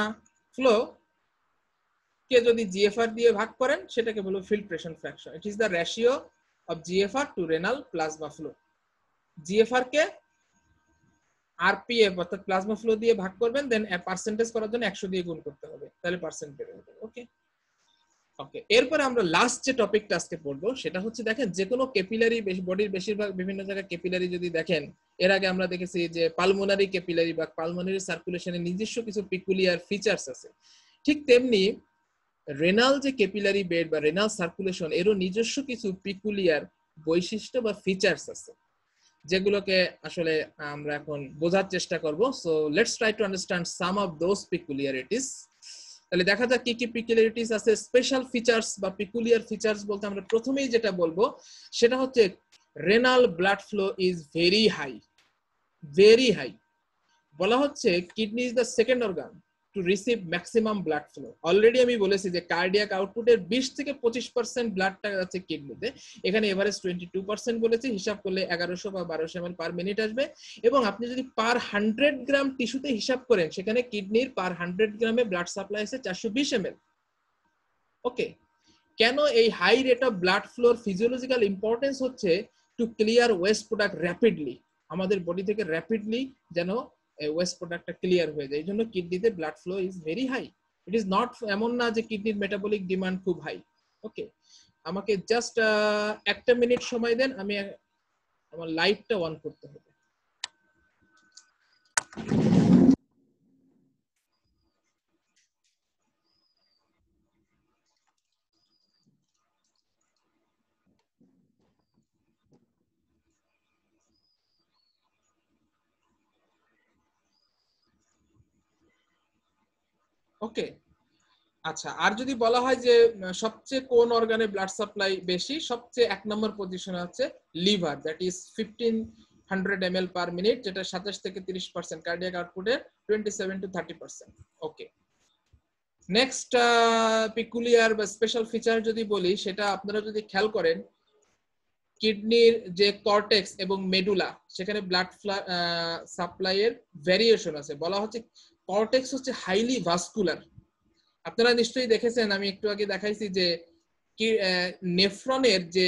ফ্লো কে যদি জিএফআর দিয়ে ভাগ করেন, সেটাকে বলবো filtration fraction. It is the ratio of GFR to renal plasma flow. GFR কে আরপিএফ অর্থাৎ প্লাজমা ফ্লো দিয়ে ভাগ করবেন, দেন পার্সেন্টেজ করার জন্য 100 দিয়ে গুণ করতে হবে, তাহলে পার্সেন্ট বের হবে, ওকে। ওকে, এরপরে আমরা লাস্ট যে টপিকটা আজকে পড়বো সেটা হচ্ছে, দেখেন যে কোনো ক্যাপিলারি, বডির বেশিরভাগ বিভিন্ন জায়গায় ক্যাপিলারি যদি দেখেন, এর আগে আমরা দেখেছি যে পালমোনারি ক্যাপিলারি বা পালমোনারি সার্কুলেশনের নিজস্ব কিছু পিকুলিয়ার ফিচার্স আছে। ঠিক তেমনি রেনাল যে ক্যাপিলারি বেড বা রেনাল সার্কুলেশন, এরও নিজস্ব কিছু পিকুলিয়ার বৈশিষ্ট্য বা ফিচার্স আছে, যেগুলোকে আসলে আমরা এখন বোঝার চেষ্টা করব। So let's try to understand some of those peculiarities. তাহলে দেখা যাক কি কি পিকুলিয়ারিটিস আছে। স্পেশাল ফিচার্স বা পিকুলিয়ার ফিচার্স বলতে আমরা প্রথমেই যেটা বলবো সেটা হচ্ছে renal blood flow is very high, very high. বলা হচ্ছে kidney is the second organ to receive maximum blood flow. Already আমি বলেছি যে কার্ডিয়াক আউটপুটের 20 থেকে 25% ব্লাডটা যাচ্ছে কিডনিতে, এখানে এভারেজ 22% বলেছি, হিসাব করলে 1100 বা 1200 ml পার মিনিট আসবে। এবং আপনি যদি পার 100 গ্রাম টিস্যুতে হিসাব করেন, সেখানে কিডনির পার 100 গ্রামে ব্লাড সাপ্লাই আছে 420 ml। ওকে, কেন এই হাই রেট অফ ব্লাড ফ্লোর ফিজিওলজিক্যাল ইম্পর্টেন্স হচ্ছে to clear waste product rapidly, আমাদের বডি থেকে র্যাপিডলি যেন ওয়েস্ট প্রোডাক্টটা ক্লিয়ার হয়ে যায়, এই জন্য কিডনিতে blood flow is very high. It is not এমন না যে কিডনির মেটাবলিক ডিমান্ড খুব হাই। ওকে, আমাকে জাস্ট 1 মিনিট সময় দেন, আমি আমার লাইটটা অন করতে হবে। ওকে, আচ্ছা, আর যদি বলা হয় যে সবচেয়ে কোন অর্গানে ব্লাড সাপ্লাই বেশি, সবচেয়ে 1 নম্বর পজিশনে আছে liver, that is 1500 ml per minute, যেটা 27 থেকে 30% কার্ডিয়াক আউটপুটের 27 to 30%। ওকে, নেক্সট পিকুলিয়ার বা স্পেশাল ফিচার যদি বলি, সেটা আপনারা যদি খেয়াল করেন, কিডনির যে কর্টেক্স এবং মেডুলা, সেখানে ব্লাড সাপ্লাইয়ের ভেরিয়েশন আছে। বলা হচ্ছে কর্টেক্স হচ্ছে হাইলি ভাস্কুলার। আপনারা নিশ্চয়ই দেখেছেন, আমি একটু আগে দেখাইছি যে নেফ্রনের যে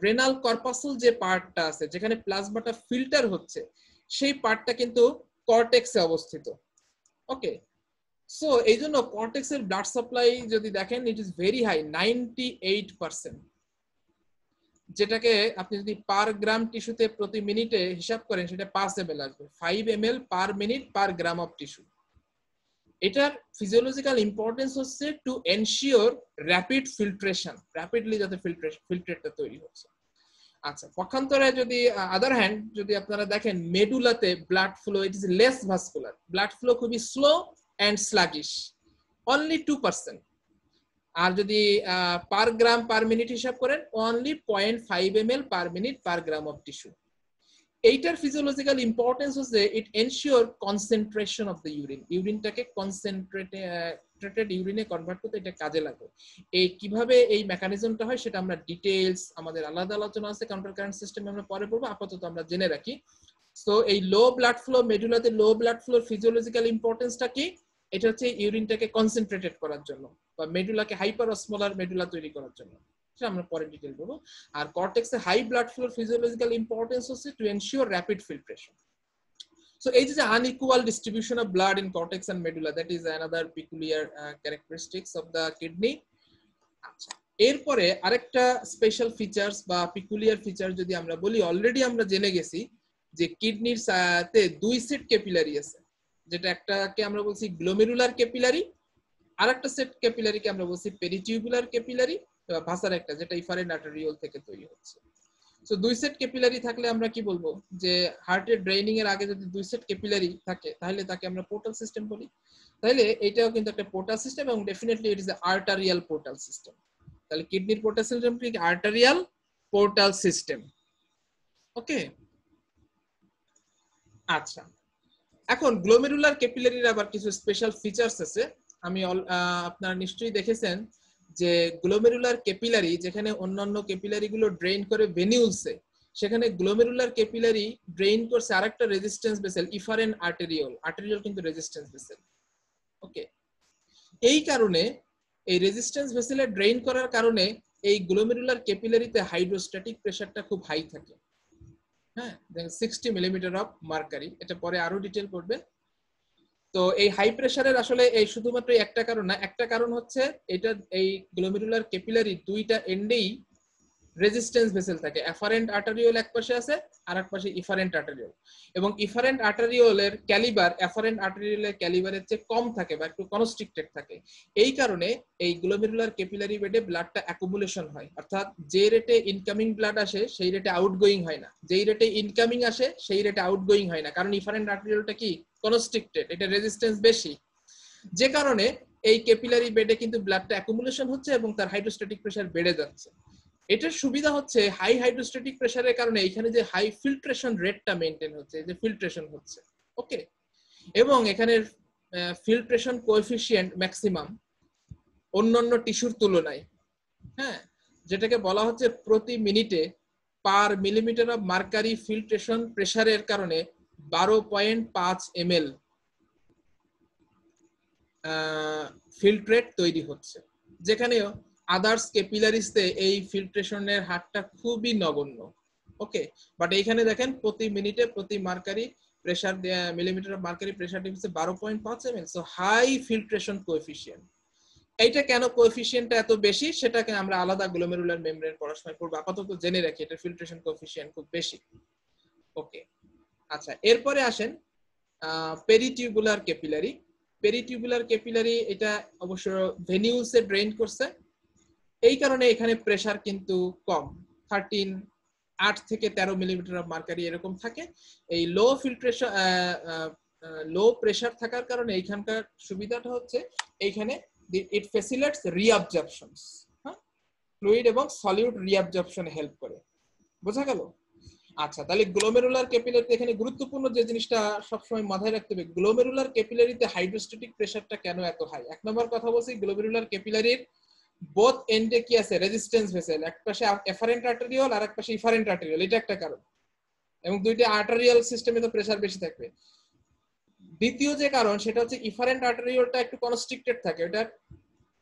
রেনাল কর্পাসল যে পার্টটা আছে, যেখানে প্লাজমাটা ফিল্টার হচ্ছে, সেই পার্টটা কিন্তু কর্টেক্সে অবস্থিত। ওকে, সো এই জন্য কর্টেক্সের ব্লাড সাপ্লাই যদি দেখেন, ইট ইজ ভেরি হাই, 98%, যেটাকে আপনি যদি পার গ্রাম টিস্যুতে প্রতি মিনিটে হিসাব করেন, সেটা 5 ml আসবে, 5 ml per minute per gram of tissue. এটার ফিজিওলজিক্যাল ইম্পর্টেন্স হচ্ছে to ensure rapid filtration, rapidly যাতে ফিল্ট্রেটটা তৈরি হচ্ছে। আচ্ছা, পক্ষান্তরে যদি আদার হ্যান্ড যদি আপনারা দেখেন, মেডুলাতে blood flow it is less vascular, blood flow খুবই স্লো অ্যান্ড স্লাগিশ, অনলি 2%। আর যদি পার গ্রাম পার মিনিট হিসাব করেন, only 0.5 ml per minute per gram of tissue. এইটার ফিজিওলজিক্যাল ইম্পর্টেন্স হচ্ছে it ensure concentration of the urine, ইউরিনটাকে concentrated ইউরিনে convert করতে এটা কাজে লাগে। এই কিভাবে এই মেকানিজমটা হয় সেটা আমরা ডিটেইলস আমাদের আলাদা আলোচনা আছে কাউন্টার কারেন্ট সিস্টেমে, আমরা পরে পড়বো, আপাতত আমরা জেনে রাখি। সো এই লো ব্লাড ফ্লো, মেডুলাতে লো ব্লাড ফ্লোর ফিজিওলজিক্যাল ইম্পর্টেন্সটা কি? এটা হচ্ছে ইউরিনটাকে কনসেন্ট্রেটেড করার জন্য, বা মেডুলাকে হাইপার অসমোলার মেডুলা তৈরি করার জন্য, আমরা পরে ডিটেইল বলবো। আর কর্টেক্সে হাই ব্লাড ফ্লোর ফিজিওলজিক্যাল ইম্পর্টেন্স হচ্ছে to ensure rapid filtration. So এই যে unequal distribution of blood in cortex and medulla, that is another peculiar characteristics of the kidney. আচ্ছা, এরপরে আরেকটা স্পেশাল ফিচারস বা পিকুলিয়ার ফিচার যদি আমরা বলি, অলরেডি আমরা জেনে গেছি যে কিডনির তে 2 সেট ক্যাপিলারি আছে, যেটা একটাকে আমরা বলছি গ্লোমেরুলার ক্যাপিলারি, আরেকটা সেট ক্যাপিলারিকে আমরা বলছি পেরিটিউবুলার ক্যাপিলারি, ভাসার একটা যেটা ইফারেন্ট আর্টেরিওল থেকে তৈরি হচ্ছে। সো 2 সেট ক্যাপিলারি থাকলে আমরা কি বলবো, যে হার্টের ড্রেইনিং এর আগে যদি 2 সেট ক্যাপিলারি থাকে, তাহলে তাকে আমরা পোর্টাল সিস্টেম বলি। তাহলে এটাও কিন্তু একটা পোর্টাল সিস্টেম, এবং definitely it is a arterial portal system. তাহলে কিডনির পোর্টাল সিস্টেম কি? Arterial portal system. ওকে, আচ্ছা, এখন গ্লোমেরুলার ক্যাপিলারির আবার কিছু স্পেশাল ফিচারস আছে। আমি আপনারা নিশ্চয়ই দেখেছেন যে গ্লোমেরুলার ক্যাপিলারি, যেখানে অন্যান্য ক্যাপিলারি গুলো ড্রেইন করে ভেনিউলসে, সেখানে গ্লোমেরুলার ক্যাপিলারি ড্রেইন করছে আরেকটা রেজিস্ট্যান্স ভেসেল, ইফারেন্ট আর্টেরিওল। আর্টেরিওল কিন্তু রেজিস্ট্যান্স ভেসেল। ওকে, এই কারণে এই রেজিস্ট্যান্স ভেসেলে ড্রেইন করার কারণে এই গ্লোমেরুলার ক্যাপিলারিতে হাইড্রোস্ট্যাটিক প্রেসারটা খুব হাই থাকে। হ্যাঁ, 60 মিলিমিটার অফ মার্কারি, এটা পরে আরো ডিটেইল করবে। তো এই হাই প্রেসারের আসলে এই শুধুমাত্র একটা কারণ না, একটা কারণ হচ্ছে এটা এই গ্লোমেরুলার ক্যাপিলারি দুইটা এন্ডেই রেজিস্ট্যান্স ভেসেল থাকে। এফারেন্ট আর্টারিওল এক পাশে আছে, আর এক পাশে ইফারেন্ট আর্টারিওল, এবং ইফারেন্ট আর্টারিওলের ক্যালিবার এফারেন্ট আর্টারিওলের ক্যালিবারের চেয়ে কম থাকে বা একটু কনস্ট্রিক্টেড থাকে। এই কারণে এই গ্লোমেরুলার ক্যাপিলারি বেডে ব্লাডটা অ্যাকুমুলেশন হয়, অর্থাৎ যে রেটে ইনকামিং ব্লাড আসে সেই রেটে আউটগোয়িং হয় না, যেই রেটে ইনকামিং আসে সেই রেটে আউটগোয়িং হয় না, কারণ ইফারেন্ট আর্টারিওলটা কি? কনস্ট্রিক্টেড, এটা রেজিস্ট্যান্স বেশি, যে কারণে এই ক্যাপিলারি বেডে কিন্তু ব্লাডটা অ্যাকুমুলেশন হচ্ছে এবং তার হাইড্রোস্ট্যাটিক প্রেসার বেড়ে যাচ্ছে। এটার সুবিধা হচ্ছে হাই হাইড্রোস্ট্যাটিক প্রেসারের কারণে এখানে যে হাই ফিল্ট্রেশন রেটটা মেইনটেইন হচ্ছে, যে ফিল্ট্রেশন হচ্ছে। ওকে, এবং এখানে ফিল্ট্রেশন কোএফিসিয়েন্ট ম্যাক্সিমাম অন্যান্য টিস্যুর তুলনায়, হ্যাঁ, যেটাকে বলা হচ্ছে প্রতি মিনিটে পার মিলিমিটার অফ মার্কারি ফিল্ট্রেশন প্রেসারের কারণে 12.5 ml ফিল্ট্রেট তৈরি হচ্ছে, যেখানে আদার্স ক্যাপিলারিসতে এই ফিল্ট্রেশনের হারটা খুবই নগণ্য। ওকে, বাট এইখানে দেখেন প্রতি মিনিটে প্রতি mercury pressure millimetre of mercury pressure difference 12.5 ml, so high filtration coefficient. এইটা কেন কোএফিসিয়েন্টটা এত বেশি সেটাকে আমরা আলাদা গ্লোমেরুলার মেমব্রেন পড়াশোনা করব, আপাতত জেনে রাখি এটা ফিল্ট্রেশন কোএফিসিয়েন্ট খুব বেশি। ওকে, আচ্ছা, এরপরে আসেন পেরিটিউবুলার ক্যাপিলারি। পেরিটিউবুলার ক্যাপিলারি এটা অবশ্য ভেনিউসে ড্রেন করছে, এই কারণে এখানে প্রেসার কিন্তু কম, 8 থেকে 13 মিলিমিটার অফ মার্কারি এরকম থাকে। এই লো ফিল্ট্রেশন লো প্রেসার থাকার কারণে এইখানকার সুবিধাটা হচ্ছে এইখানে ইট ফ্যাসিলিটেটস রিঅ্যাবজর্পশনস, হ্যাঁ, ফ্লুইড এবং সলিউড রিঅ্যাবজর্পশনে হেল্প করে। বোঝা গেল? আচ্ছা, তাহলে গ্লোমেরুলার ক্যাপিলারিতে এখানে গুরুত্বপূর্ণ যে জিনিসটা সবসময় মাথায় রাখতে হবে, গ্লোমেরুলার ক্যাপিলারিতে হাইড্রোস্ট্যাটিক প্রেসারটা কেন এত হাই। এক নম্বর কথা বলছি, গ্লোমেরুলার ক্যাপিলারির বোথ এন্ডে কি আছে, রেজিস্ট্যান্স ভেসেল, এক পাশে এফারেন্ট আর্টেরিওল আর এক পাশে ইফারেন্ট আর্টেরিওল, এটা একটা কারণ, এবং দুইটা আর্টেরিয়াল সিস্টেমে তো প্রেসার বেশি থাকবে। দ্বিতীয় যে কারণ সেটা হচ্ছে ইফারেন্ট আর্টেরিওলটা একটু কনস্ট্রিক্টেড থাকে, এটার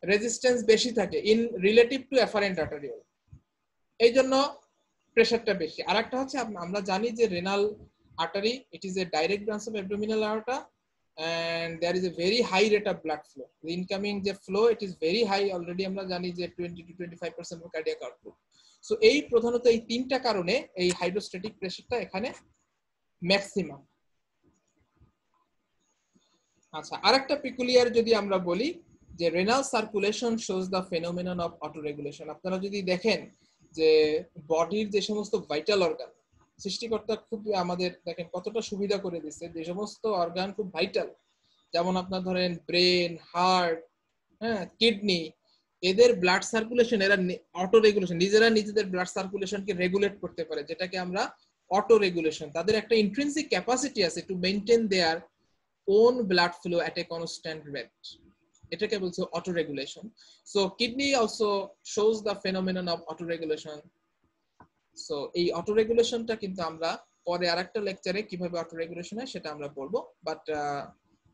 রেজিস্ট্যান্স বেশি থাকে ইন রিলেটিভ টু এফারেন্ট আর্টেরিওল, এই জন্য প্রেসারটা বেশি। আর একটা হচ্ছে আমরা জানি যে renal artery, it is a direct branch of abdominal artery and there is a very high rate of blood flow. The incoming যে flow, it is very high already, আমরা জানি যে 20 to 25% of cardiac output. So এই প্রধানত এই তিনটা কারণে এই হাইড্রোস্ট্যাটিক প্রেসারটা এখানে ম্যাক্সিমাম। আচ্ছা, আরেকটা পিকুলিয়ার যদি আমরা বলি যে renal circulation shows the phenomenon of auto regulation. আপনারা যদি দেখেন যে বডির যে সমস্ত ভাইটাল অর্গান সৃষ্টিকর্তা খুব আমাদের দেখেন কতটা সুবিধা করে দিচ্ছে, যে সমস্ত অর্গান খুব ভাইটাল, যেমন আপনার ধরেন ব্রেন, হার্ট, হ্যাঁ, কিডনি, এদের ব্লাড সার্কুলেশন এরা অটো রেগুলেশন, নিজেদের ব্লাড সার্কুলেশনকে রেগুলেট করতে পারে, যেটাকে আমরা অটো রেগুলেশন। তাদের একটা ইন্ট্রিনসিক ক্যাপাসিটি আছে to maintain their own blood flow at a constant rate, এটাকে বলছে auto regulation. So kidney also shows the phenomenon of auto regulation. So এই অটো রেগুলেশনটা কিন্তু আমরা পরে আরেকটা লেকচারে কিভাবে অটো রেগুলেশন হয় সেটা আমরা পড়বো, but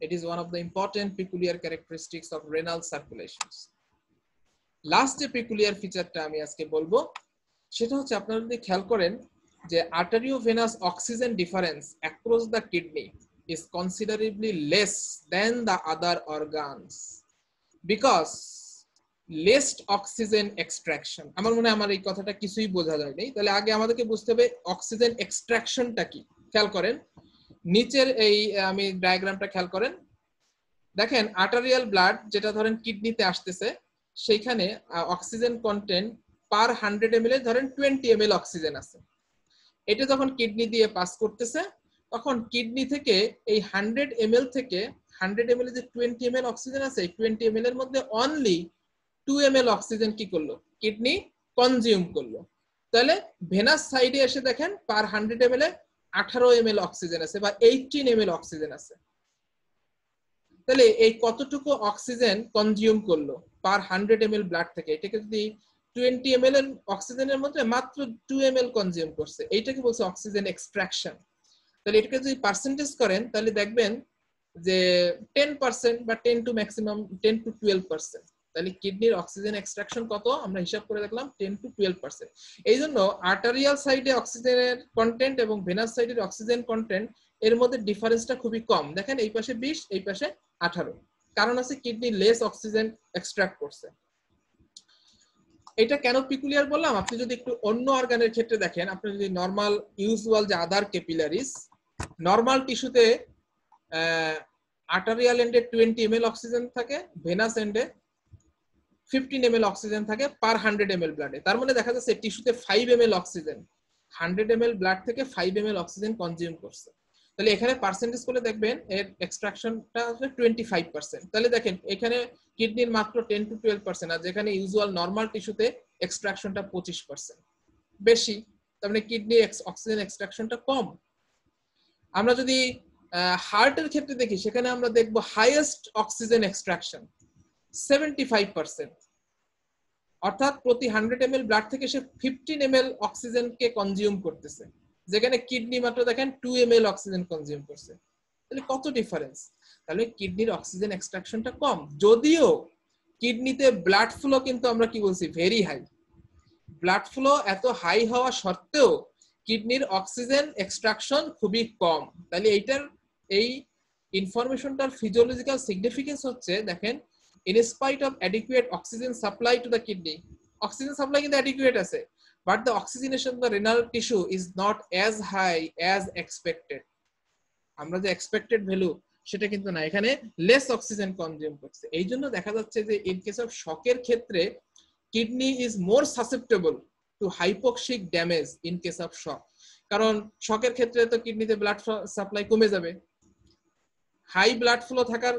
it is one of the important peculiar characteristics of renal circulations. Last যে পেকুলিয়ার ফিচারটা আমি আজকে বলবো সেটা হচ্ছে, আপনারা যদি খেয়াল করেন যে arteriovenous oxygen difference across the kidney is considerably less than the other organs because less oxygen extraction. আমার মনে হয় আমার এই কথাটা কিছুই বোঝা যায় নাই, তাহলে আগে আমাদেরকে বুঝতে হবে অক্সিজেন এক্সট্রাকশনটা কি। খেয়াল করেন নিচের এই আমি ডায়াগ্রামটা খেয়াল করেন, দেখেন আর্টেরিয়াল ব্লাড যেটা ধরেন কিডনিতে আসতেছে, সেইখানে অক্সিজেন কন্টেন্ট পার 100 ml ধরেন 20 ml অক্সিজেন আছে। এটা যখন কিডনি দিয়ে পাস করতেছে তখন কিডনি থেকে এই 100 ml থেকে 100 ml যে 20 ml অক্সিজেন আছে, এই 20 ml এর মধ্যে অনলি 2 ml অক্সিজেন কি করলো, কিডনি কনজিউম করলো। তাহলে ভেনাস সাইডে এসে দেখেন পার 100 ml এ 18 ml অক্সিজেন আছে বা 18 ml অক্সিজেন আছে। তাহলে এই কতটুকু অক্সিজেন কনজিউম করলো পার 100 ml ব্লাড থেকে, এটাকে যদি 20 ml এর অক্সিজেনের মধ্যে মাত্র 2 ml কনজিউম করছে, এইটাকে বলছে অক্সিজেন এক্সট্রাকশন। তাহলে এটাকে যদি পার্সেন্টেজ করেন তাহলে দেখবেন যে 10% বা 10 টু ম্যাক্সিমাম 10 to 12%। তাহলে কিডনির অক্সিজেন এক্সট্রাকশন কত আমরা হিসাব করে দেখলাম 10 to 12%। এই জন্য আর্টারিয়াল সাইডে অক্সিজেনের কন্টেন্ট এবং ভেনাস সাইডের অক্সিজেন কন্টেন্ট এর মধ্যে ডিফারেন্সটা খুবই কম। দেখেন এই পাশে 20, এই পাশে 18, কারণ আছে কিডনি লেস অক্সিজেন এক্সট্রাক্ট করছে। এটা কেন পিকুলিয়ার বললাম, আপনি যদি একটু অন্য অর্গানের ক্ষেত্রে দেখেন, আপনি যদি নরমাল ইউজুয়াল যে আদার ক্যাপিলারিস, নরমাল টিস্যুতে আর্টারিয়াল এন্ডে 20 ml অক্সিজেন থাকে, ভেনাস এন্ডে 15 ml অক্সিজেন থাকে পার 100 ml ব্লাডে। তার মানে দেখা যাচ্ছে টিস্যুতে 5 ml অক্সিজেন 100 ml ব্লাড থেকে 5 ml অক্সিজেন কনজিউম করছে। তাহলে এখানে পার্সেন্টেজ করে দেখবেন এর এক্সট্রাকশনটা হচ্ছে 25%। তাহলে দেখেন এখানে কিডনির মাত্র 10 to 12%, আর যেখানে ইউজুয়াল নরমাল টিস্যুতে এক্সট্রাকশনটা 25% বেশি, তার মানে কিডনি অক্সিজেন এক্সট্রাকশনটা কম। আমরা যদি হার্টের ক্ষেত্রে দেখি সেখানে আমরা দেখব হাইয়েস্ট অক্সিজেন এক্সট্রাকশন 75%, অর্থাৎ প্রতি 100 ml ব্লাড থেকে সে 15 ml অক্সিজেনকে কনজিউম করতেছে, যেখানে কিডনি মাত্র দেখেন 2 ml অক্সিজেন কনজিউম করছে। তাহলে কত ডিফারেন্স? তাহলে কিডনির অক্সিজেন এক্সট্রাকশনটা কম, যদিও কিডনিতে ব্লাড ফ্লো কিন্তু আমরা কি বলছি ভেরি হাই। ব্লাড ফ্লো এত হাই হওয়া সত্ত্বেও কিডনির অক্সিজেন এক্সট্রাকশন খুবই কম। তাহলে এইটার এই ইনফরমেশনটার ফিজিওলজিক্যাল সিগনিফিকেন্স হচ্ছে দেখেন, in spite of adequate oxygen supply to the kidney, oxygen supply কিন্তু adequate আছে, but the oxygenation of the renal tissue is not as high as expected. আমরা যে expected value সেটা কিন্তু না, এখানে less oxygen consume করছে। এই জন্য দেখা যাচ্ছে যে in case of শকের ক্ষেত্রে kidney is more susceptible to hypoxic damage in case of shock, কারণ শকের ক্ষেত্রে তো কিডনিতে ব্লাড সাপ্লাই কমে যাবে, হাই ব্লাড ফ্লো থাকার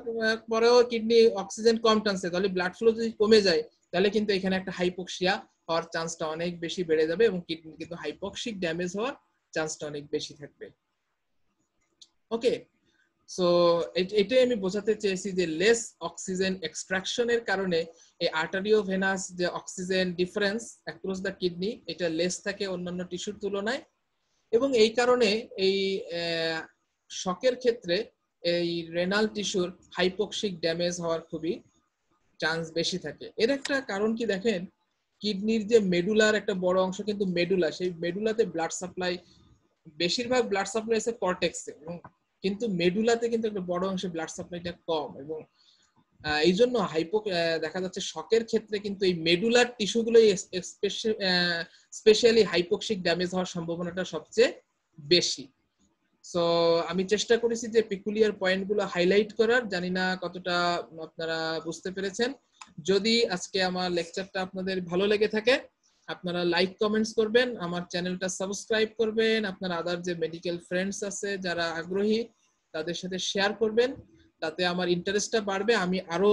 পরেও কিডনি অক্সিজেন কম টানছে, তাহলে ব্লাড ফ্লো যদি কমে যায় তাহলে কিন্তু এখানে একটা হাইপোক্সিয়া হওয়ার চান্সটা অনেক বেশি বেড়ে যাবে এবং কিডনি কিন্তু হাইপোক্সিক ড্যামেজ হওয়ার চান্সটা অনেক বেশি থাকবে। ওকে, সো এটাই আমি বোঝাতে চেয়েছি যে লেস অক্সিজেন এক্সট্রাকশনের কারণে এই আর্টারিওভেনাস যে oxygen difference across the kidney এটা লেস থাকে অন্যান্য টিস্যুর তুলনায়, এবং এই কারণে এই শকের ক্ষেত্রে এই রেনাল টিস্যুর হাইপোক্সিক ড্যামেজ হওয়ার খুবই চান্স বেশি থাকে। এর একটা কারণ কি দেখেন, কিডনির যে মেডুলার একটা বড় অংশ কিন্তু মেডুলা, সেই মেডুলাতে ব্লাড সাপ্লাই, বেশিরভাগ ব্লাড সাপ্লাই আছে কর্টেক্সে, এবং কিন্তু মেডুলাতে কিন্তু একটা বড় অংশে ব্লাড সাপ্লাইটা কম, এবং এই জন্য দেখা যাচ্ছে শকের ক্ষেত্রে কিন্তু এই মেডুলার টিস্যুগুলো স্পেশালি হাইপোক্সিক ড্যামেজ হওয়ার সম্ভাবনাটা সবচেয়ে বেশি। সো আমি চেষ্টা করেছি যে পিকুলিয়ার পয়েন্টগুলো হাইলাইট করার, জানি না কতটা আপনারা বুঝতে পেরেছেন। যদি আজকে আমার লেকচারটা আপনাদের ভালো লেগে থাকে আপনারা লাইক কমেন্টস করবেন, আমার চ্যানেলটা সাবস্ক্রাইব করবেন, আপনার আদার যে মেডিকেল ফ্রেন্ডস আছে যারা আগ্রহী তাদের সাথে শেয়ার করবেন, তাতে আমার ইন্টারেস্টটা বাড়বে। আমি আরো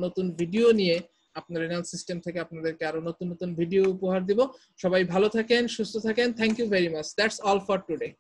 নতুন ভিডিও নিয়ে আপনার রেনাল সিস্টেম থেকে আপনাদেরকে আরো নতুন নতুন ভিডিও উপহার দিব। সবাই ভালো থাকেন, সুস্থ থাকেন। Thank you very much. That's all for today.